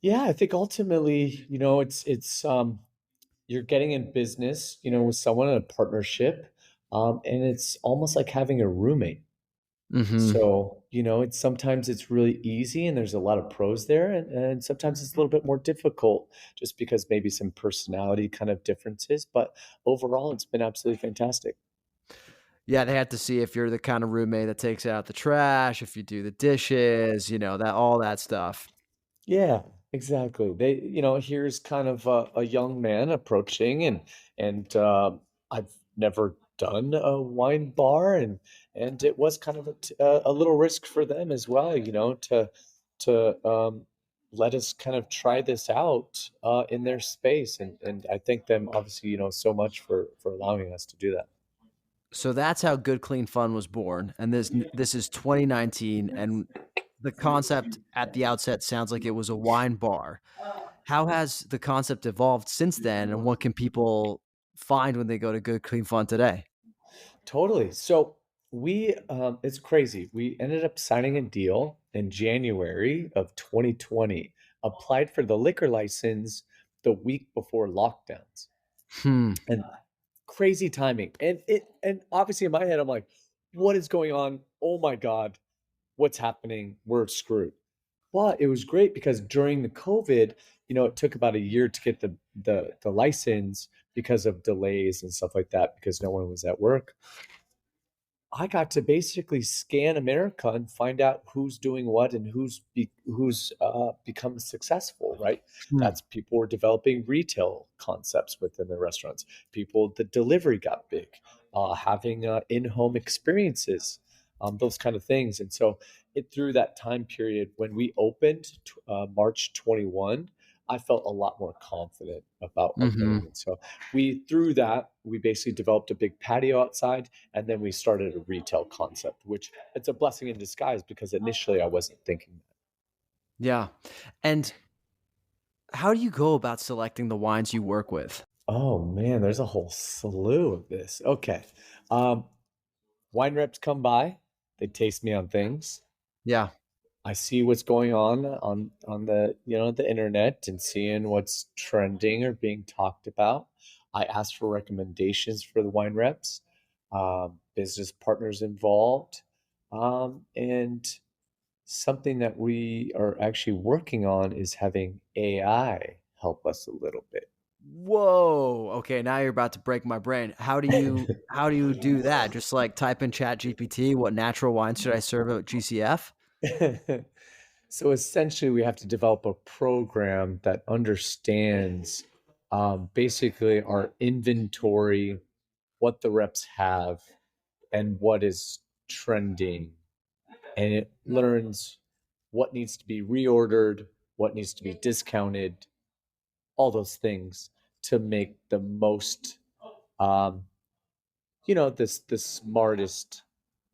Yeah, I think ultimately, it's you're getting in business, with someone in a partnership, and it's almost like having a roommate. Mm-hmm. So, it's sometimes it's really easy and there's a lot of pros there, and sometimes it's a little bit more difficult just because maybe some personality kind of differences. But overall, it's been absolutely fantastic. Yeah, they had to see if you're the kind of roommate that takes out the trash, if you do the dishes, that all that stuff. Yeah, exactly. Here's kind of a young man approaching, and I've never done a wine bar, and it was kind of a little risk for them as well, to let us kind of try this out in their space, and I thank them obviously, so much for allowing us to do that. So that's how Good Clean Fun was born, and this is 2019, and the concept at the outset sounds like it was a wine bar. How has the concept evolved since then, and what can people find when they go to Good Clean Fun today? Totally. So it's crazy. We ended up signing a deal in January of 2020, applied for the liquor license the week before lockdowns, Hmm. and crazy timing. And obviously in my head, I'm like, what is going on? Oh my God, what's happening? We're screwed. But it was great because during the COVID, it took about a year to get the license because of delays and stuff like that, because no one was at work. I got to basically scan America and find out who's doing what and who's become successful, right? Hmm. That's people were developing retail concepts within their restaurants. People, the delivery got big, having in-home experiences, those kind of things. And so it through that time period when we opened March 21, I felt a lot more confident about opening. Mhm. And so we basically developed a big patio outside, and then we started a retail concept, which it's a blessing in disguise because initially I wasn't thinking that. Yeah. And how do you go about selecting the wines you work with? Oh man, there's a whole slew of this. Okay. Um, Wine reps come by, they taste me on things. Yeah. I see what's going on the the internet and seeing what's trending or being talked about. I ask for recommendations for the wine reps, business partners involved, and something that we are actually working on is having AI help us a little bit. Whoa. Okay, now you're about to break my brain. How do you do that? Just like type in Chat GPT, what natural wine should I serve at GCF? So essentially, we have to develop a program that understands basically our inventory, what the reps have, and what is trending. And it learns what needs to be reordered, what needs to be discounted, all those things to make the most, um, the smartest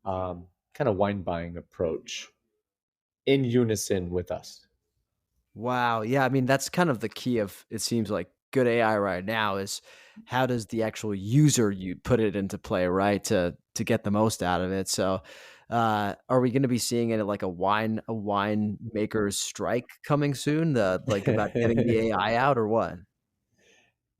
kind of wine buying approach in unison with us. Wow. Yeah, I mean, that's kind of the key of it seems like good AI right now is how does the actual user you put it into play, right? To get the most out of it. So are we going to be seeing it like a wine maker's strike coming soon? The like about getting the AI out or what?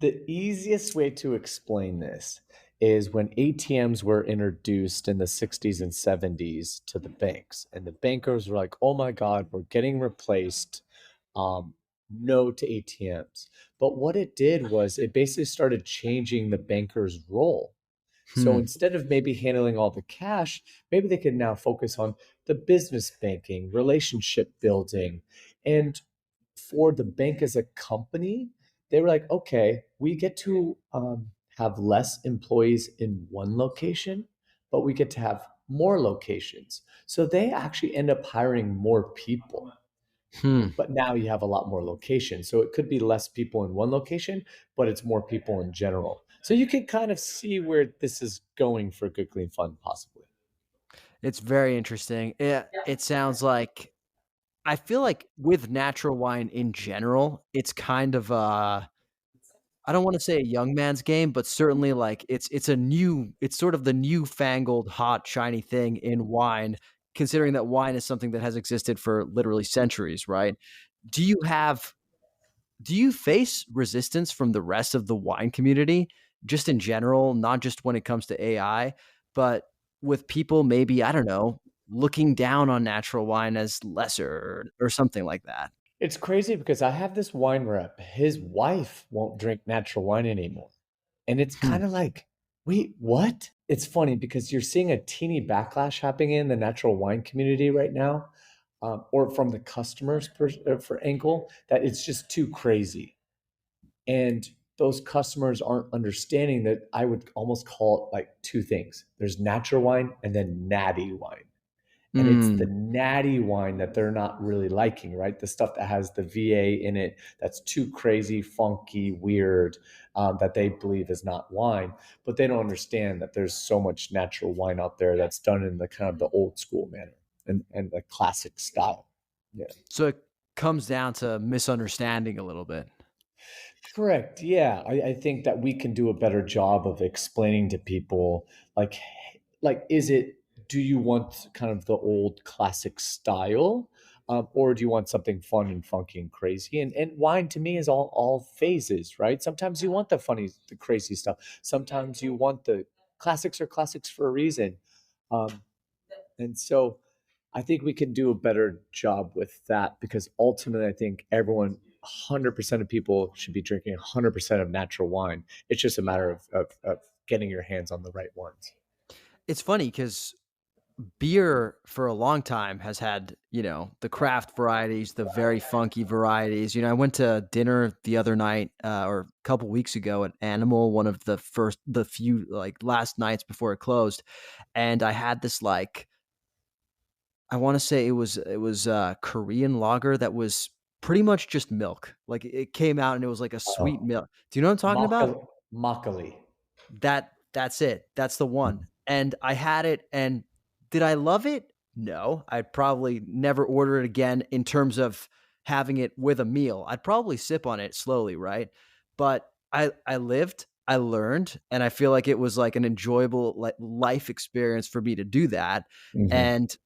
The easiest way to explain this is when ATMs were introduced in the 60s and 70s to the banks, and the bankers were like, oh my God, we're getting replaced. Um, no to ATMs. But what it did was it basically started changing the banker's role. So Hmm. instead of maybe handling all the cash, maybe they could now focus on the business banking, relationship building. And for the bank as a company, they were like, okay, we get to have less employees in one location, but we get to have more locations. So they actually end up hiring more people. Hmm. But now you have a lot more locations. So it could be less people in one location, but it's more people in general. So you can kind of see where this is going for Good Clean Fun, possibly. It's very interesting. It sounds like I feel like with natural wine in general, it's kind of I don't want to say a young man's game, but certainly like it's sort of the newfangled hot shiny thing in wine, considering that wine is something that has existed for literally centuries, right? Do you have do you face resistance from the rest of the wine community just in general, not just when it comes to AI, but with people maybe, I don't know, looking down on natural wine as lesser or something like that? It's crazy because I have this wine rep. His wife won't drink natural wine anymore. And it's Hmm. kind of like, wait, what? It's funny because you're seeing a teeny backlash happening in the natural wine community right now, or from the customers for angle, that it's just too crazy. And those customers aren't understanding that I would almost call it like two things. There's natural wine and then natty wine. And it's the Mm. natty wine that they're not really liking, right? The stuff that has the VA in it that's too crazy, funky, weird, that they believe is not wine. But they don't understand that there's so much natural wine out there that's done in the kind of the old school manner and the classic style. Yeah. So it comes down to misunderstanding a little bit. Correct. Yeah, I think that we can do a better job of explaining to people, like, is it? Do you want kind of the old classic style, or do you want something fun and funky and crazy? And wine to me is all phases, right? Sometimes you want the funny, the crazy stuff. Sometimes you want the classics are classics for a reason. Um, and so I think we can do a better job with that because ultimately, I think everyone, 100% of people should be drinking 100% of natural wine. It's just a matter of getting your hands on the right ones. It's funny because beer for a long time has had, the craft varieties, the very funky varieties. I went to dinner the other night or a couple weeks ago at Animal, one of the few like last nights before it closed. And I had this like, I want to say it was Korean lager that was pretty much just milk. Like it came out and it was like a sweet Oh, milk. Do you know what I'm talking about? Makali. That's it. That's the one. And I had it, and did I love it? No. I'd probably never order it again in terms of having it with a meal. I'd probably sip on it slowly, right? But I lived, I learned, and I feel like it was like an enjoyable like life experience for me to do that. Mhm. And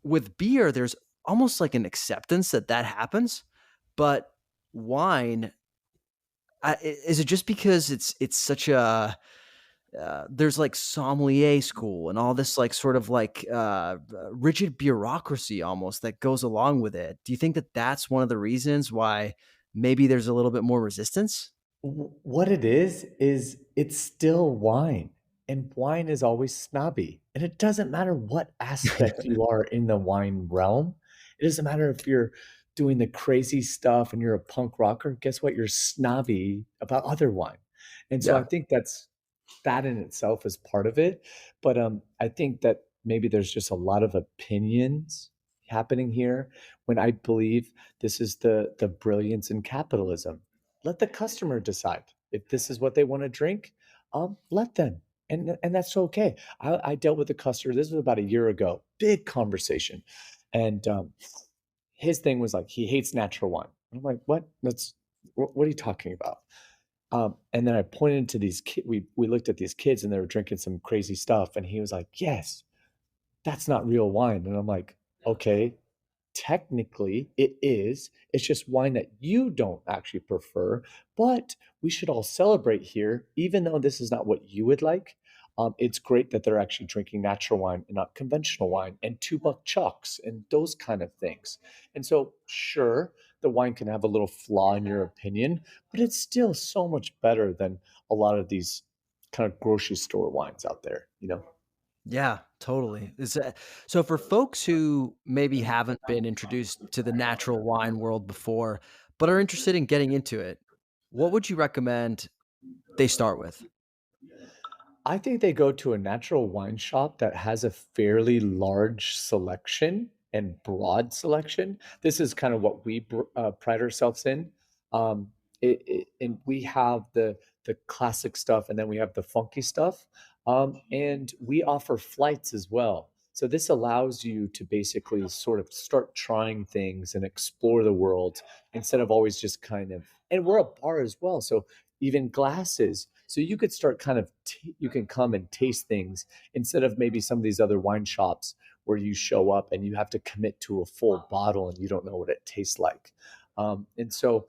with beer, there's almost like an acceptance that that happens, but wine, is it just because it's such a there's like sommelier school and all this like sort of like rigid bureaucracy almost that goes along with it. Do you think that that's one of the reasons why maybe there's a little bit more resistance? What it is it's still wine, and wine is always snobby. And it doesn't matter what aspect you are in the wine realm. It doesn't matter if you're doing the crazy stuff and you're a punk rocker. Guess what? You're snobby about other wine. And so I Yeah. think that in itself is part of it. But I think that maybe there's just a lot of opinions happening here when I believe this is the brilliance in capitalism. Let the customer decide if this is what they want to drink. Let them, and that's okay. I dealt with a customer. This was about a year ago. Big conversation, and his thing was like he hates natural wine. I'm like, what? What are you talking about? And then I pointed to these kids. We looked at these kids, and they were drinking some crazy stuff. And he was like, "Yes, that's not real wine." And I'm like, "Okay, technically it is. It's just wine that you don't actually prefer, but we should all celebrate here, even though this is not what you would like. It's great that they're actually drinking natural wine and not conventional wine and 2 buck chucks and those kind of things. And so, sure, the wine can have a little flaw in your opinion, but it's still so much better than a lot of these kind of grocery store wines out there, you know? Yeah, totally. So for folks who maybe haven't been introduced to the natural wine world before, but are interested in getting into it, what would you recommend they start with? I think they go to a natural wine shop that has a fairly large selection and broad selection. This is kind of what we pride ourselves in. And we have the classic stuff, and then we have the funky stuff, and we offer flights as well. So this allows you to basically sort of start trying things and explore the world instead of always just kind of. And we're a bar as well, so even glasses. So you could start kind of, you can come and taste things instead of maybe some of these other wine shops where you show up and you have to commit to a full bottle and you don't know what it tastes like. And so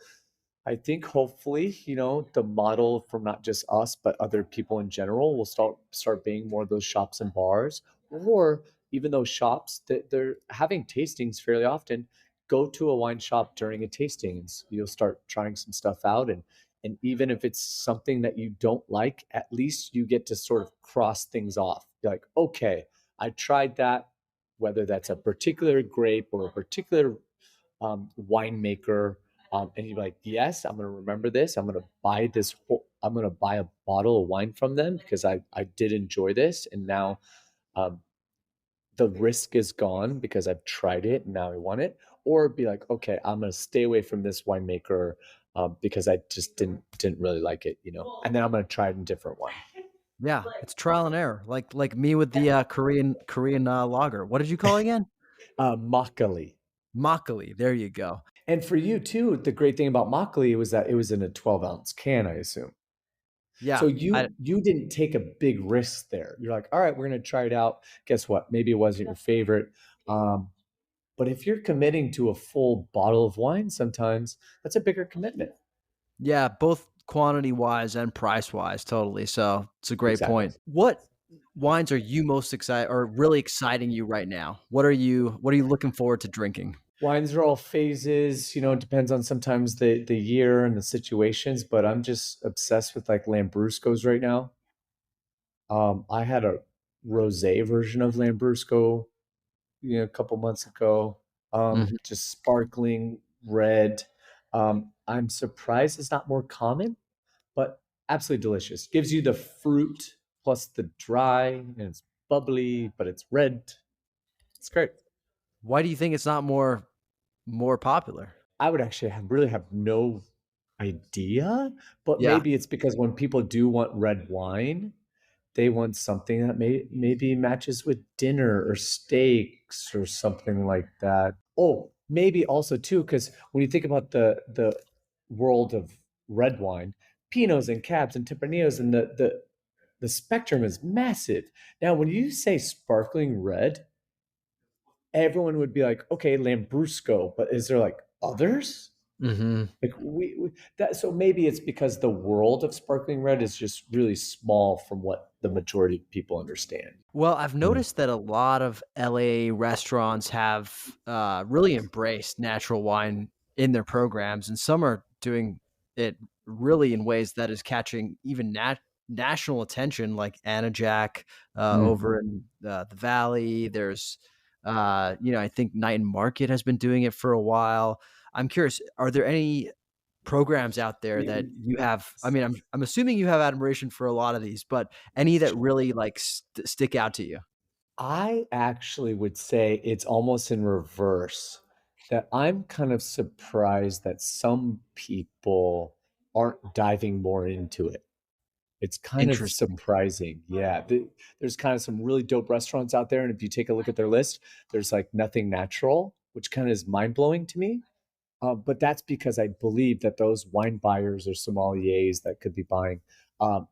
I think hopefully, the model from not just us, but other people in general will start being more of those shops and bars, or even those shops that they're having tastings fairly often. Go to a wine shop during a tasting, and you'll start trying some stuff out. And even if it's something that you don't like, at least you get to sort of cross things off. You're like, okay, I tried that, whether that's a particular grape or a particular winemaker, and you're like, yes, I'm going to remember this. I'm going to buy this. I'm going to buy a bottle of wine from them because I did enjoy this, and now um, the risk is gone because I've tried it and now I want it. Or be like, okay, I'm going to stay away from this winemaker because I just didn't really like it, and then I'm going to try it in different one. Yeah, it's trial and error. Like me with the Korean lager. What did you call it again? Makgeolli. Makgeolli. There you go. And for you too, the great thing about Makgeolli was that it was in a 12-ounce can, I assume. Yeah. So you didn't take a big risk there. You're like, all right, we're going to try it out. Guess what? Maybe it wasn't your favorite. But if you're committing to a full bottle of wine, sometimes that's a bigger commitment. Yeah, both quantity wise and price wise, totally. So it's a great Exactly. point. What wines are you most excited or really exciting you right now? What are you looking forward to drinking? Wines are all phases, it depends on sometimes the year and the situations, but I'm just obsessed with like Lambruscos right now. I had a rosé version of Lambrusco, a couple months ago. Mhm. Just sparkling red. I'm surprised it's not more common, but absolutely delicious. Gives you the fruit plus the dry, and it's bubbly, but it's red. It's great. Why do you think it's not more popular? I would actually really have no idea, but Yeah. maybe it's because when people do want red wine, they want something that maybe matches with dinner or steaks or something like that. Oh, maybe also too, because when you think about the world of red wine, Pinots and Cabs and Tempranillos, and the spectrum is massive. Now, when you say sparkling red, everyone would be like, okay, Lambrusco, but is there like others? Mhm. Like we that so maybe it's because the world of sparkling red is just really small from what the majority of people understand. Well, I've noticed that a lot of LA restaurants have really embraced natural wine in their programs, and some are doing it really in ways that is catching even national attention, like Anna Jack Mm. over in the Valley. There's, I think Night and Market has been doing it for a while. I'm curious, are there any programs out there that you have? I mean, I'm assuming you have admiration for a lot of these, but any that really like stick out to you? I actually would say it's almost in reverse. That I'm kind of surprised that some people aren't diving more into it. It's kind of Interesting. surprising. Yeah. There's kind of some really dope restaurants out there. And if you take a look at their list, there's like nothing natural, which kind of is mind blowing to me. But that's because I believe that those wine buyers or sommeliers that could be buying um,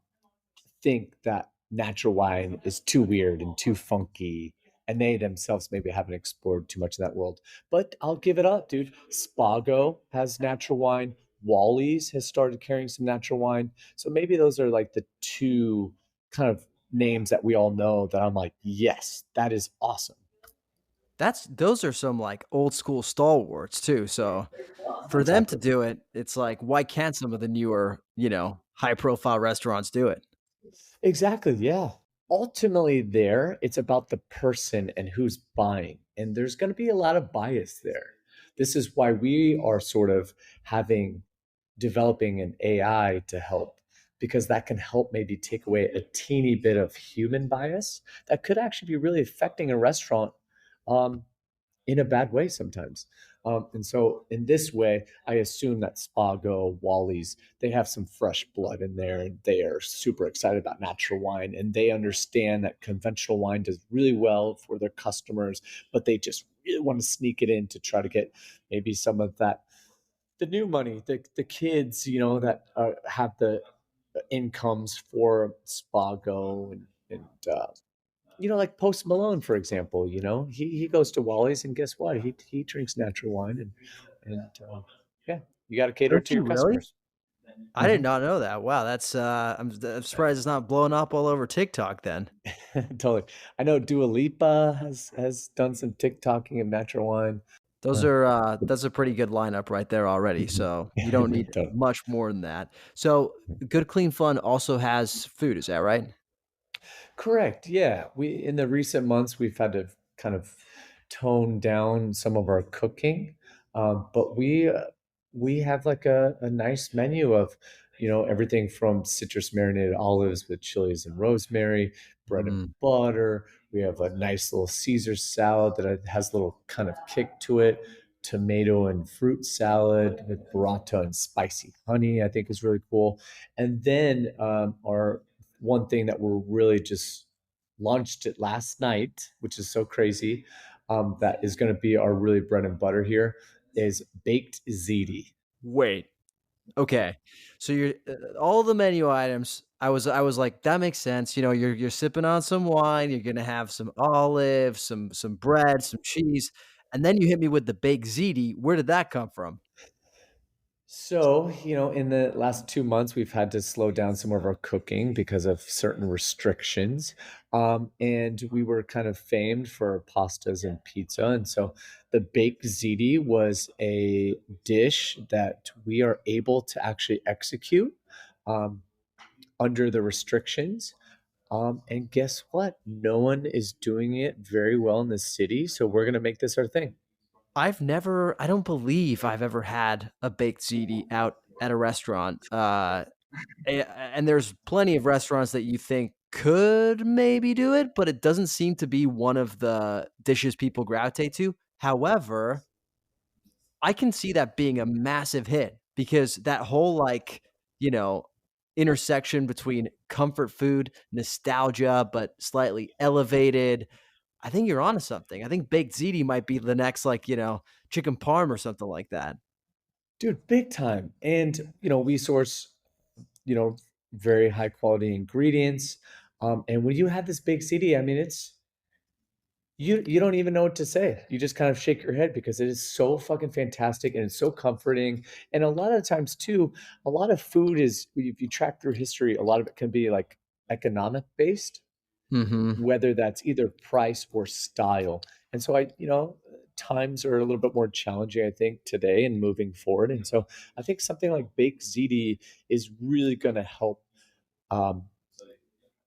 think that natural wine is too weird and too funky. And they themselves maybe haven't explored too much of that world. But I'll give it up, dude. Spago has natural wine. Wally's has started carrying some natural wine. So maybe those are like the two kind of names that we all know that I'm like, yes, that is awesome. Those are some like old school stalwarts too. So for them to Exactly. do it, it's like, why can't some of the newer, high profile restaurants do it? Exactly. Yeah. Ultimately, there, it's about the person and who's buying. And there's going to be a lot of bias there. This is why we are sort of having developing an AI to help, because that can help maybe take away a teeny bit of human bias that could actually be really affecting a restaurant um, in a bad way sometimes. And so, in this way, I assume that Spago, Wally's, they have some fresh blood in there, and they are super excited about natural wine, and they understand that conventional wine does really well for their customers, but they just really want to sneak it in to try to get maybe some of that the new money, the kids, that have the incomes for Spago and like Post Malone, for example. He goes to Wally's, and guess what? He drinks natural wine, and yeah, you got to cater Does to he your really? customers. I did Mhm. not know that. Wow, that's I'm surprised it's not blowing up all over TikTok then. Totally. I know Dua Lipa has done some TikToking of natural wine. Those Uh, are that's a pretty good lineup right there already. So you don't need totally. much more than that. So Good Clean Fun also has food, is that right? Correct. Yeah. We in the recent months we've had to kind of tone down some of our cooking, but we have like a nice menu of everything from citrus marinated olives with chilies and rosemary, bread and Mm. butter. We have a nice little Caesar salad that has a little kind of kick to it. Tomato and fruit salad with burrata and spicy honey, I think is really cool. And then our one thing that we're really just launched it last night, which is so crazy, that is going to be our really bread and butter here, is baked ziti. Wait. Okay. So you're all the menu items. I was like, that makes sense. You're sipping on some wine, you're gonna have some olives, some bread, some cheese, and then you hit me with the baked ziti. Where did that come from? So, in the last 2 months, we've had to slow down some of our cooking because of certain restrictions. And we were kind of famed for pastas and pizza. And so the baked ziti was a dish that we are able to actually execute um, under the restrictions. And guess what? No one is doing it very well in the city. So we're going to make this our thing. I don't believe I've ever had a baked ziti out at a restaurant. And there's plenty of restaurants that you think could maybe do it, but it doesn't seem to be one of the dishes people gravitate to. However, I can see that being a massive hit because that whole you know, intersection between comfort food, nostalgia, but slightly elevated. I think you're onto something. I think baked ziti might be the next chicken parm or something like that. Dude, big time. And, we source, you know, very high quality ingredients. And when you have this big CD, I mean, you don't even know what to say. You just kind of shake your head because it is so fucking fantastic and it's so comforting. And a lot of times too, a lot of food is, if you track through history, a lot of it can be like economic based, Mhm. whether that's either price or style. And so times are a little bit more challenging, I think, today and moving forward. And so I think something like baked ziti is really going to help um,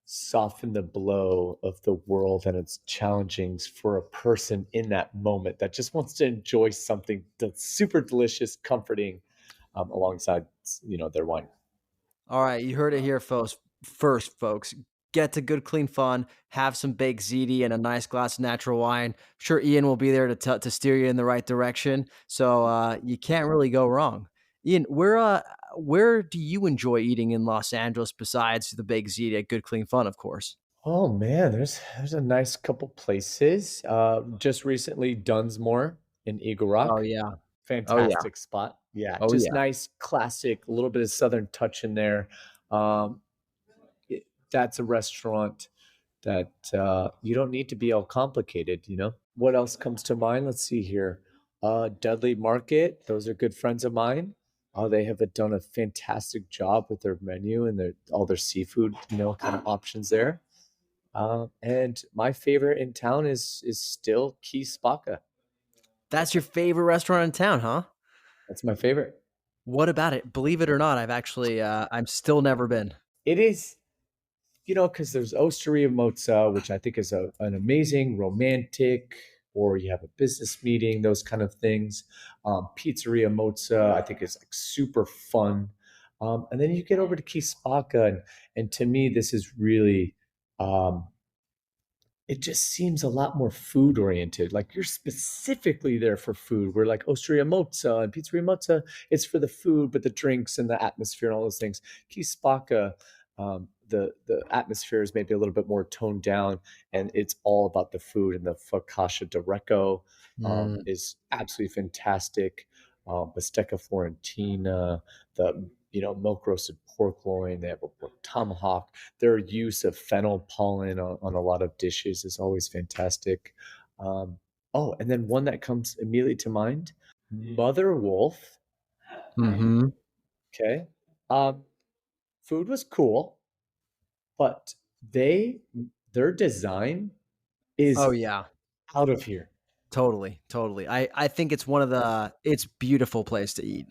soften the blow of the world and its challengings for a person in that moment that just wants to enjoy something that's super delicious, comforting, alongside their wine. All right, you heard it here, folks. First, folks, get to Good Clean Fun, have some baked ziti and a nice glass of natural wine. Sure, Ian will be there to steer you in the right direction, so you can't really go wrong. Ian, where do you enjoy eating in Los Angeles besides the baked ziti at Good Clean Fun, of course? Oh man, there's a nice couple places. Just recently, Dunsmore in Eagle Oh Rock, yeah, oh yeah, fantastic spot. Yeah, oh just yeah. nice, classic, a little bit of southern touch in there. Um, that's a restaurant that you don't need to be all complicated. What else comes to mind? Let's see here. Dudley Market, those are good friends of mine. They have done a fantastic job with their menu and all their seafood, kind of options there. And my favorite in town is still Key Spaka. That's your favorite restaurant in town, huh? That's my favorite. What about it? Believe it or not, I'm still never been. It is, because there's Osteria Mozza, which I think is an amazing romantic, or you have a business meeting, those kind of things. Pizzeria Mozza, I think is like super fun. And then you get over to Key Spaka, and to me, this is really um, it just seems a lot more food oriented. Like you're specifically there for food. We're like Osteria Mozza and Pizzeria Mozza. It's for the food, but the drinks and the atmosphere and all those things. Key Spaka, the atmosphere is maybe a little bit more toned down, and it's all about the food. And the focaccia de Recco Mm. is absolutely fantastic. bistecca florentina, the milk roasted pork loin. They have a pork tomahawk. Their use of fennel pollen on a lot of dishes is always fantastic. Oh, and then one that comes immediately to mind, Mother Wolf. Mm-hmm. Okay. Um, Food was cool, but their design Oh is yeah. out of here. Totally, totally. I think it's it's beautiful place to eat.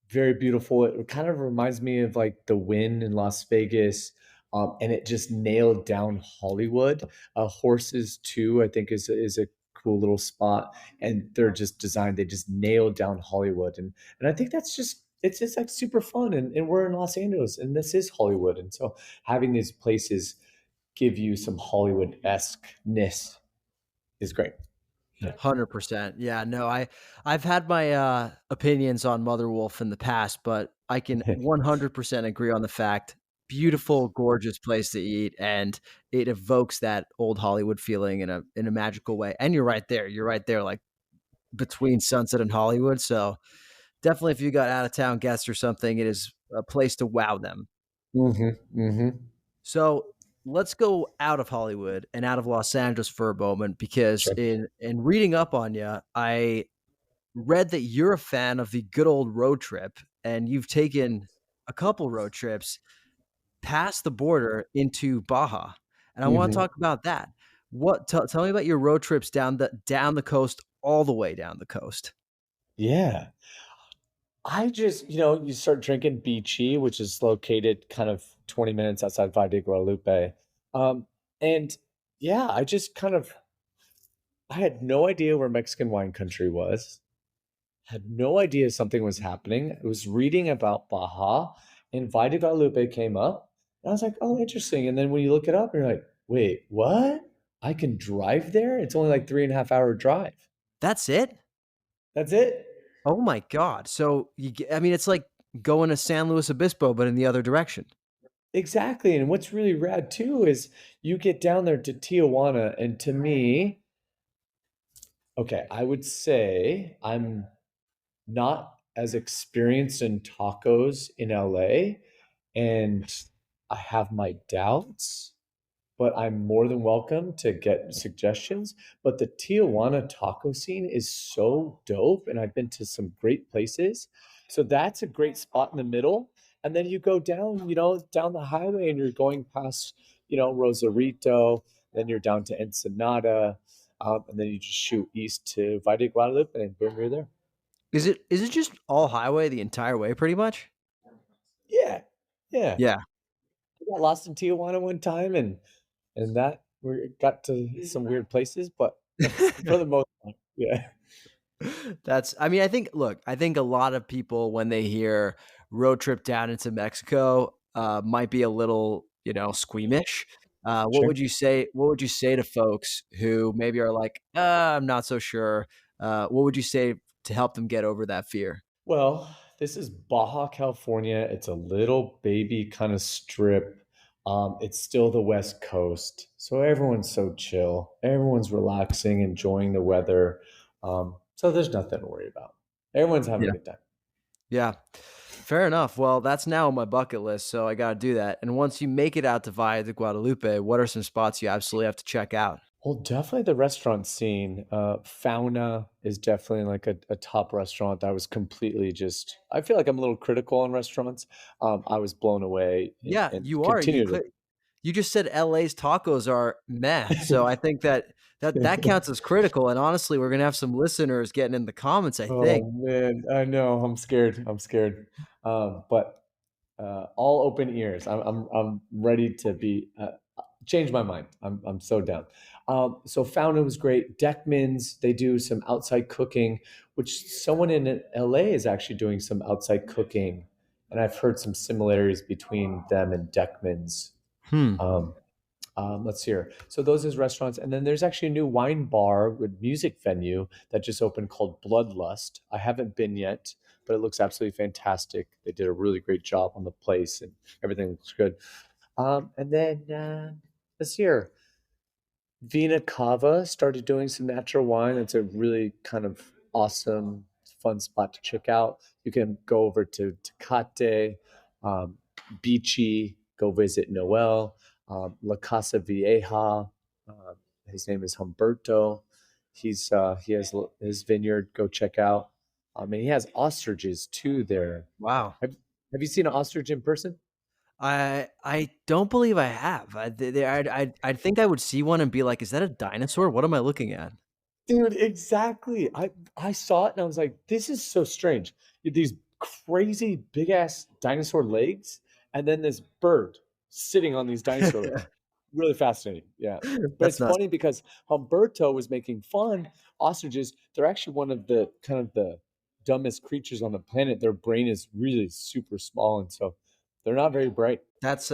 Very beautiful. It kind of reminds me of like the Wynn in Las Vegas, and it just nailed down Hollywood. Horses too, I think is a cool little spot, and they're just designed. They just nailed down Hollywood, and I think that's just it's just like super fun. And we're in Los Angeles, and this is Hollywood, and so having these places give you some Hollywood esque-ness is great. Yeah. 100%. Yeah, no, I've had my opinions on Mother Wolf in the past, but I can 100% agree on the fact beautiful, gorgeous place to eat, and it evokes that old Hollywood feeling in a magical way. And you're right there. You're right there, like between Sunset and Hollywood. So definitely, if you got out of town guests or something, it is a place to wow them. Mm-hmm. Mm-hmm. So let's go out of Hollywood and out of Los Angeles for a moment, because Sure. in reading up on you, I read that you're a fan of the good old road trip, and you've taken a couple road trips past the border into Baja, and I want to Mm-hmm. talk about that. Tell me about your road trips down the coast, all the way down the coast. Yeah. I just, you start drinking Beachy, which is located kind of 20 minutes outside Valle de Guadalupe. Um, and yeah, I had no idea where Mexican wine country was, had no idea something was happening. I was reading about Baja, and Valle de Guadalupe came up. And I was like, oh, interesting. And then when you look it up, you're like, wait, what? I can drive there? It's only like 3.5 hour drive. That's it? That's it. Oh my god. So I mean, it's like going to San Luis Obispo, but in the other direction. Exactly. And what's really rad too is you get down there to Tijuana, and to me, okay, I would say I'm not as experienced in tacos in LA, and I have my doubts, but I'm more than welcome to get suggestions. But the Tijuana taco scene is so dope, and I've been to some great places. So that's a great spot in the middle. And then you go down, down the highway, and you're going past, Rosarito, then you're down to Ensenada, and then you just shoot east to Valle de Guadalupe, and boom, you're there. Is it just all highway the entire way, pretty much? Yeah, yeah. Yeah. I got lost in Tijuana one time, and that we got to some weird places, but for the most part, yeah. I mean, I think a lot of people, when they hear road trip down into Mexico, might be a little, squeamish. Sure. What would you say to folks who maybe are like, I'm not so sure? What would you say to help them get over that fear? Well, this is Baja California. It's a little baby kind of strip. It's still the West Coast, so everyone's so chill. Everyone's relaxing, enjoying the weather. So there's nothing to worry about. Everyone's having a good time. Yeah. Fair enough. Well, that's now on my bucket list, so I got to do that. And once you make it out to Valle de Guadalupe, what are some spots you absolutely have to check out? Well, definitely the restaurant scene. Fauna is definitely like a top restaurant that was completely just. I feel like I'm a little critical on restaurants. I was blown away Yeah, and you are. continue to. You just said LA's tacos are meh. So I think that counts as critical. And honestly, we're gonna have some listeners getting in the comments, I think. Oh man, I know. I'm scared. I'm scared. But all open ears. I'm ready to be change my mind. I'm so down. So Fountain was great. Deckman's, they do some outside cooking, which someone in LA is actually doing some outside cooking, and I've heard some similarities between them and Deckman's. Hmm. Um, let's see here. So those is restaurants, and then there's actually a new wine bar with music venue that just opened called Bloodlust. I haven't been yet, but it looks absolutely fantastic. They did a really great job on the place, and everything looks good. And then this year, Vina Cava started doing some natural wine. It's a really kind of awesome fun spot to check out. You can go over to Tecate, Beachy, go visit Noel, La Casa Vieja. His name is Humberto. He has his vineyard. Go check out. And he has ostriches too there. Wow. Have you seen an ostrich in person? I don't believe I have. I think I would see one and be like, "Is that a dinosaur? What am I looking at?" Dude, exactly. I saw it and I was like, this is so strange. You have these crazy big ass dinosaur legs, and then this bird sitting on these dinosaur legs. Really fascinating. Yeah. But That's it's nuts. funny because Humberto was making fun. Ostriches, they're actually one of the kind of the dumbest creatures on the planet. Their brain is really super small, and so they're not very bright. That's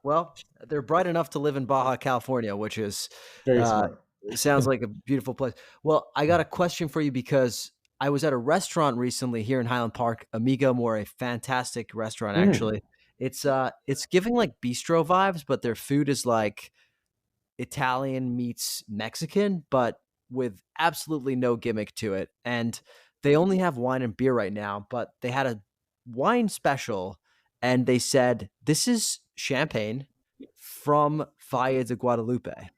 well, they're bright enough to live in Baja California, which is Very uh smart. sounds like a beautiful place. Well, I got a question for you because I was at a restaurant recently here in Highland Park, Amigo More, a fantastic restaurant Mm. actually. It's giving like bistro vibes, but their food is like Italian meets Mexican, but with absolutely no gimmick to it. And they only have wine and beer right now, but they had a wine special and they said, "This is champagne from Valle de Guadalupe."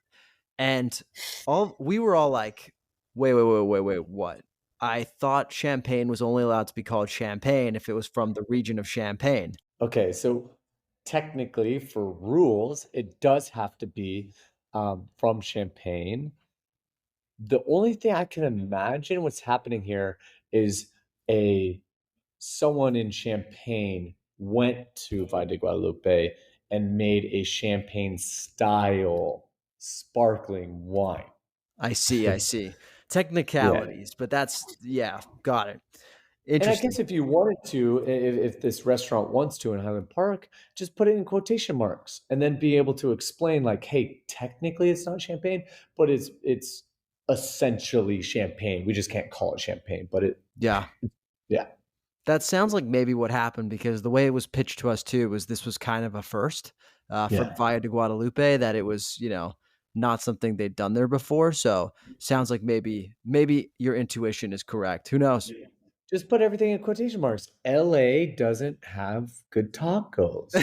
And all we were all like, wait, what? I thought champagne was only allowed to be called champagne if it was from the region of Champagne. Okay, so technically, for rules, it does have to be from Champagne. The only thing I can imagine what's happening here is a someone in Champagne went to Valle de Guadalupe and made a Champagne style sparkling wine. I see. Yeah. Technicalities, but that's yeah, got it. And I Interesting. guess if you wanted to, if this restaurant wants to in Highland Park, just put it in quotation marks and then be able to explain, like, hey, technically it's not champagne, but it's essentially champagne. We just can't call it champagne, but Yeah. yeah, That sounds like maybe what happened because the way it was pitched to us too was this was kind of a first for yeah. Valle de Guadalupe that it was, not something they'd done there before. So sounds like maybe your intuition is correct. Who knows? Just put everything in quotation marks. LA doesn't have good tacos.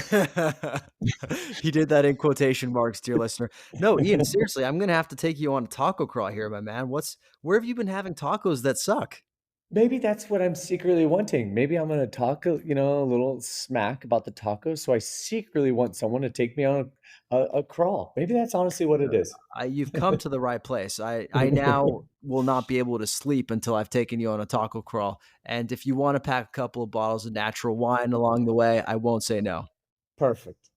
He did that in quotation marks, dear listener. No, Ian, seriously, I'm gonna have to take you on a taco crawl here, my man. Where have you been having tacos that suck? Maybe that's what I'm secretly wanting. Maybe I'm gonna talk, a little smack about the tacos. So I secretly want someone to take me on a crawl. Maybe that's honestly what it is. You've come to the right place. I now will not be able to sleep until I've taken you on a taco crawl. And if you want to pack a couple of bottles of natural wine along the way, I won't say no. Perfect.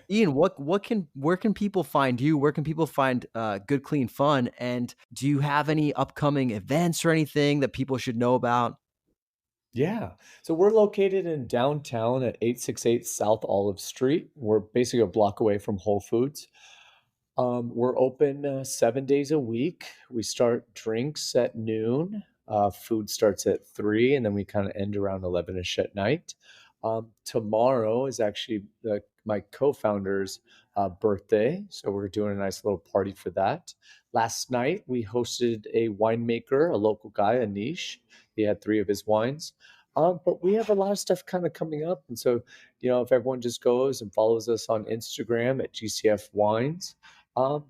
Ian, where can people find you? Where can people find good, clean fun? And do you have any upcoming events or anything that people should know about? Yeah. So we're located in downtown at 868 South Olive Street. We're basically a block away from Whole Foods. We're open 7 days a week. We start drinks at noon. Food starts at 3, and then we kind of end around 11ish at night. Tomorrow is actually my co-founder's birthday, so we're doing a nice little party for that. Last night we hosted a winemaker, a local guy, Anish. He had 3 of his wines. But we have a lot of stuff kind of coming up, and so if everyone just goes and follows us on Instagram at GCF Wines,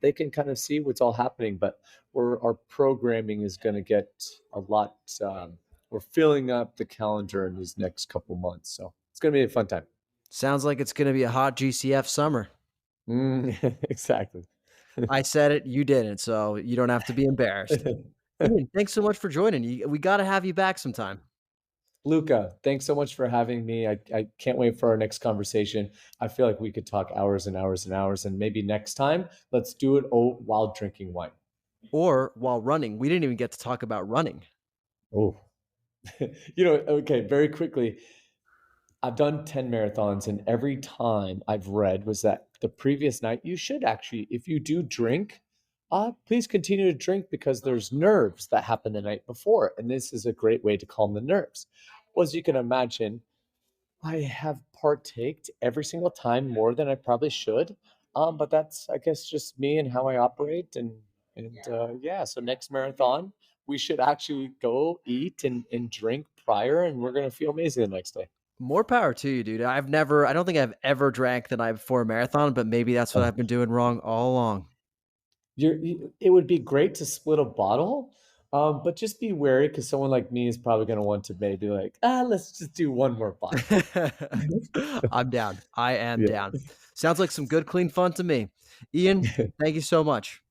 they can kind of see what's all happening. But our programming is going to get a lot. We're filling up the calendar in these next couple months, so it's going to be a fun time. Sounds like it's going to be a hot GCF summer. Exactly. I said it, you didn't, so you don't have to be embarrassed. Ian, thanks so much for joining. We got to have you back sometime. Luca, thanks so much for having me. I can't wait for our next conversation. I feel like we could talk hours and hours and hours, and maybe next time, let's do it while drinking wine. Or while running. We didn't even get to talk about running. Oh, okay, very quickly. I've done 10 marathons, and every time I've read was that the previous night, you should actually, if you do drink, please continue to drink because there's nerves that happen the night before. And this is a great way to calm the nerves. Well, as you can imagine, I have partaked every single time more than I probably should. But that's, I guess, just me and how I operate. And yeah, so next marathon, we should actually go eat and drink prior, and we're going to feel amazing the next day. More power to you, dude. I don't think I've ever drank the night before a marathon, but maybe that's what I've been doing wrong all along. It would be great to split a bottle, but just be wary because someone like me is probably going to want to maybe like, let's just do one more bottle. I'm down. I am Yeah. down. Sounds like some good, clean fun to me. Ian, thank you so much.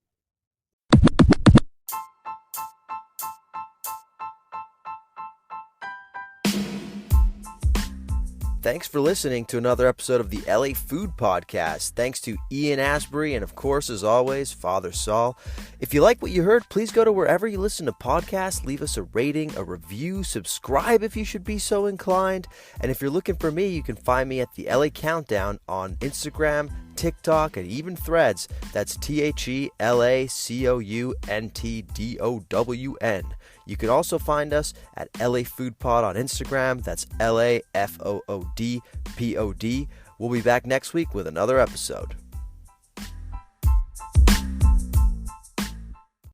Thanks for listening to another episode of the LA Food Podcast. Thanks to Ian Asbury and, of course, as always, Father Saul. If you like what you heard, please go to wherever you listen to podcasts, leave us a rating, a review, subscribe if you should be so inclined. And if you're looking for me, you can find me at the LA Countdown on Instagram, TikTok, and even Threads. That's TheLaCountdown. You can also find us at LA Food Pod on Instagram. That's LAFOODPOD. We'll be back next week with another episode.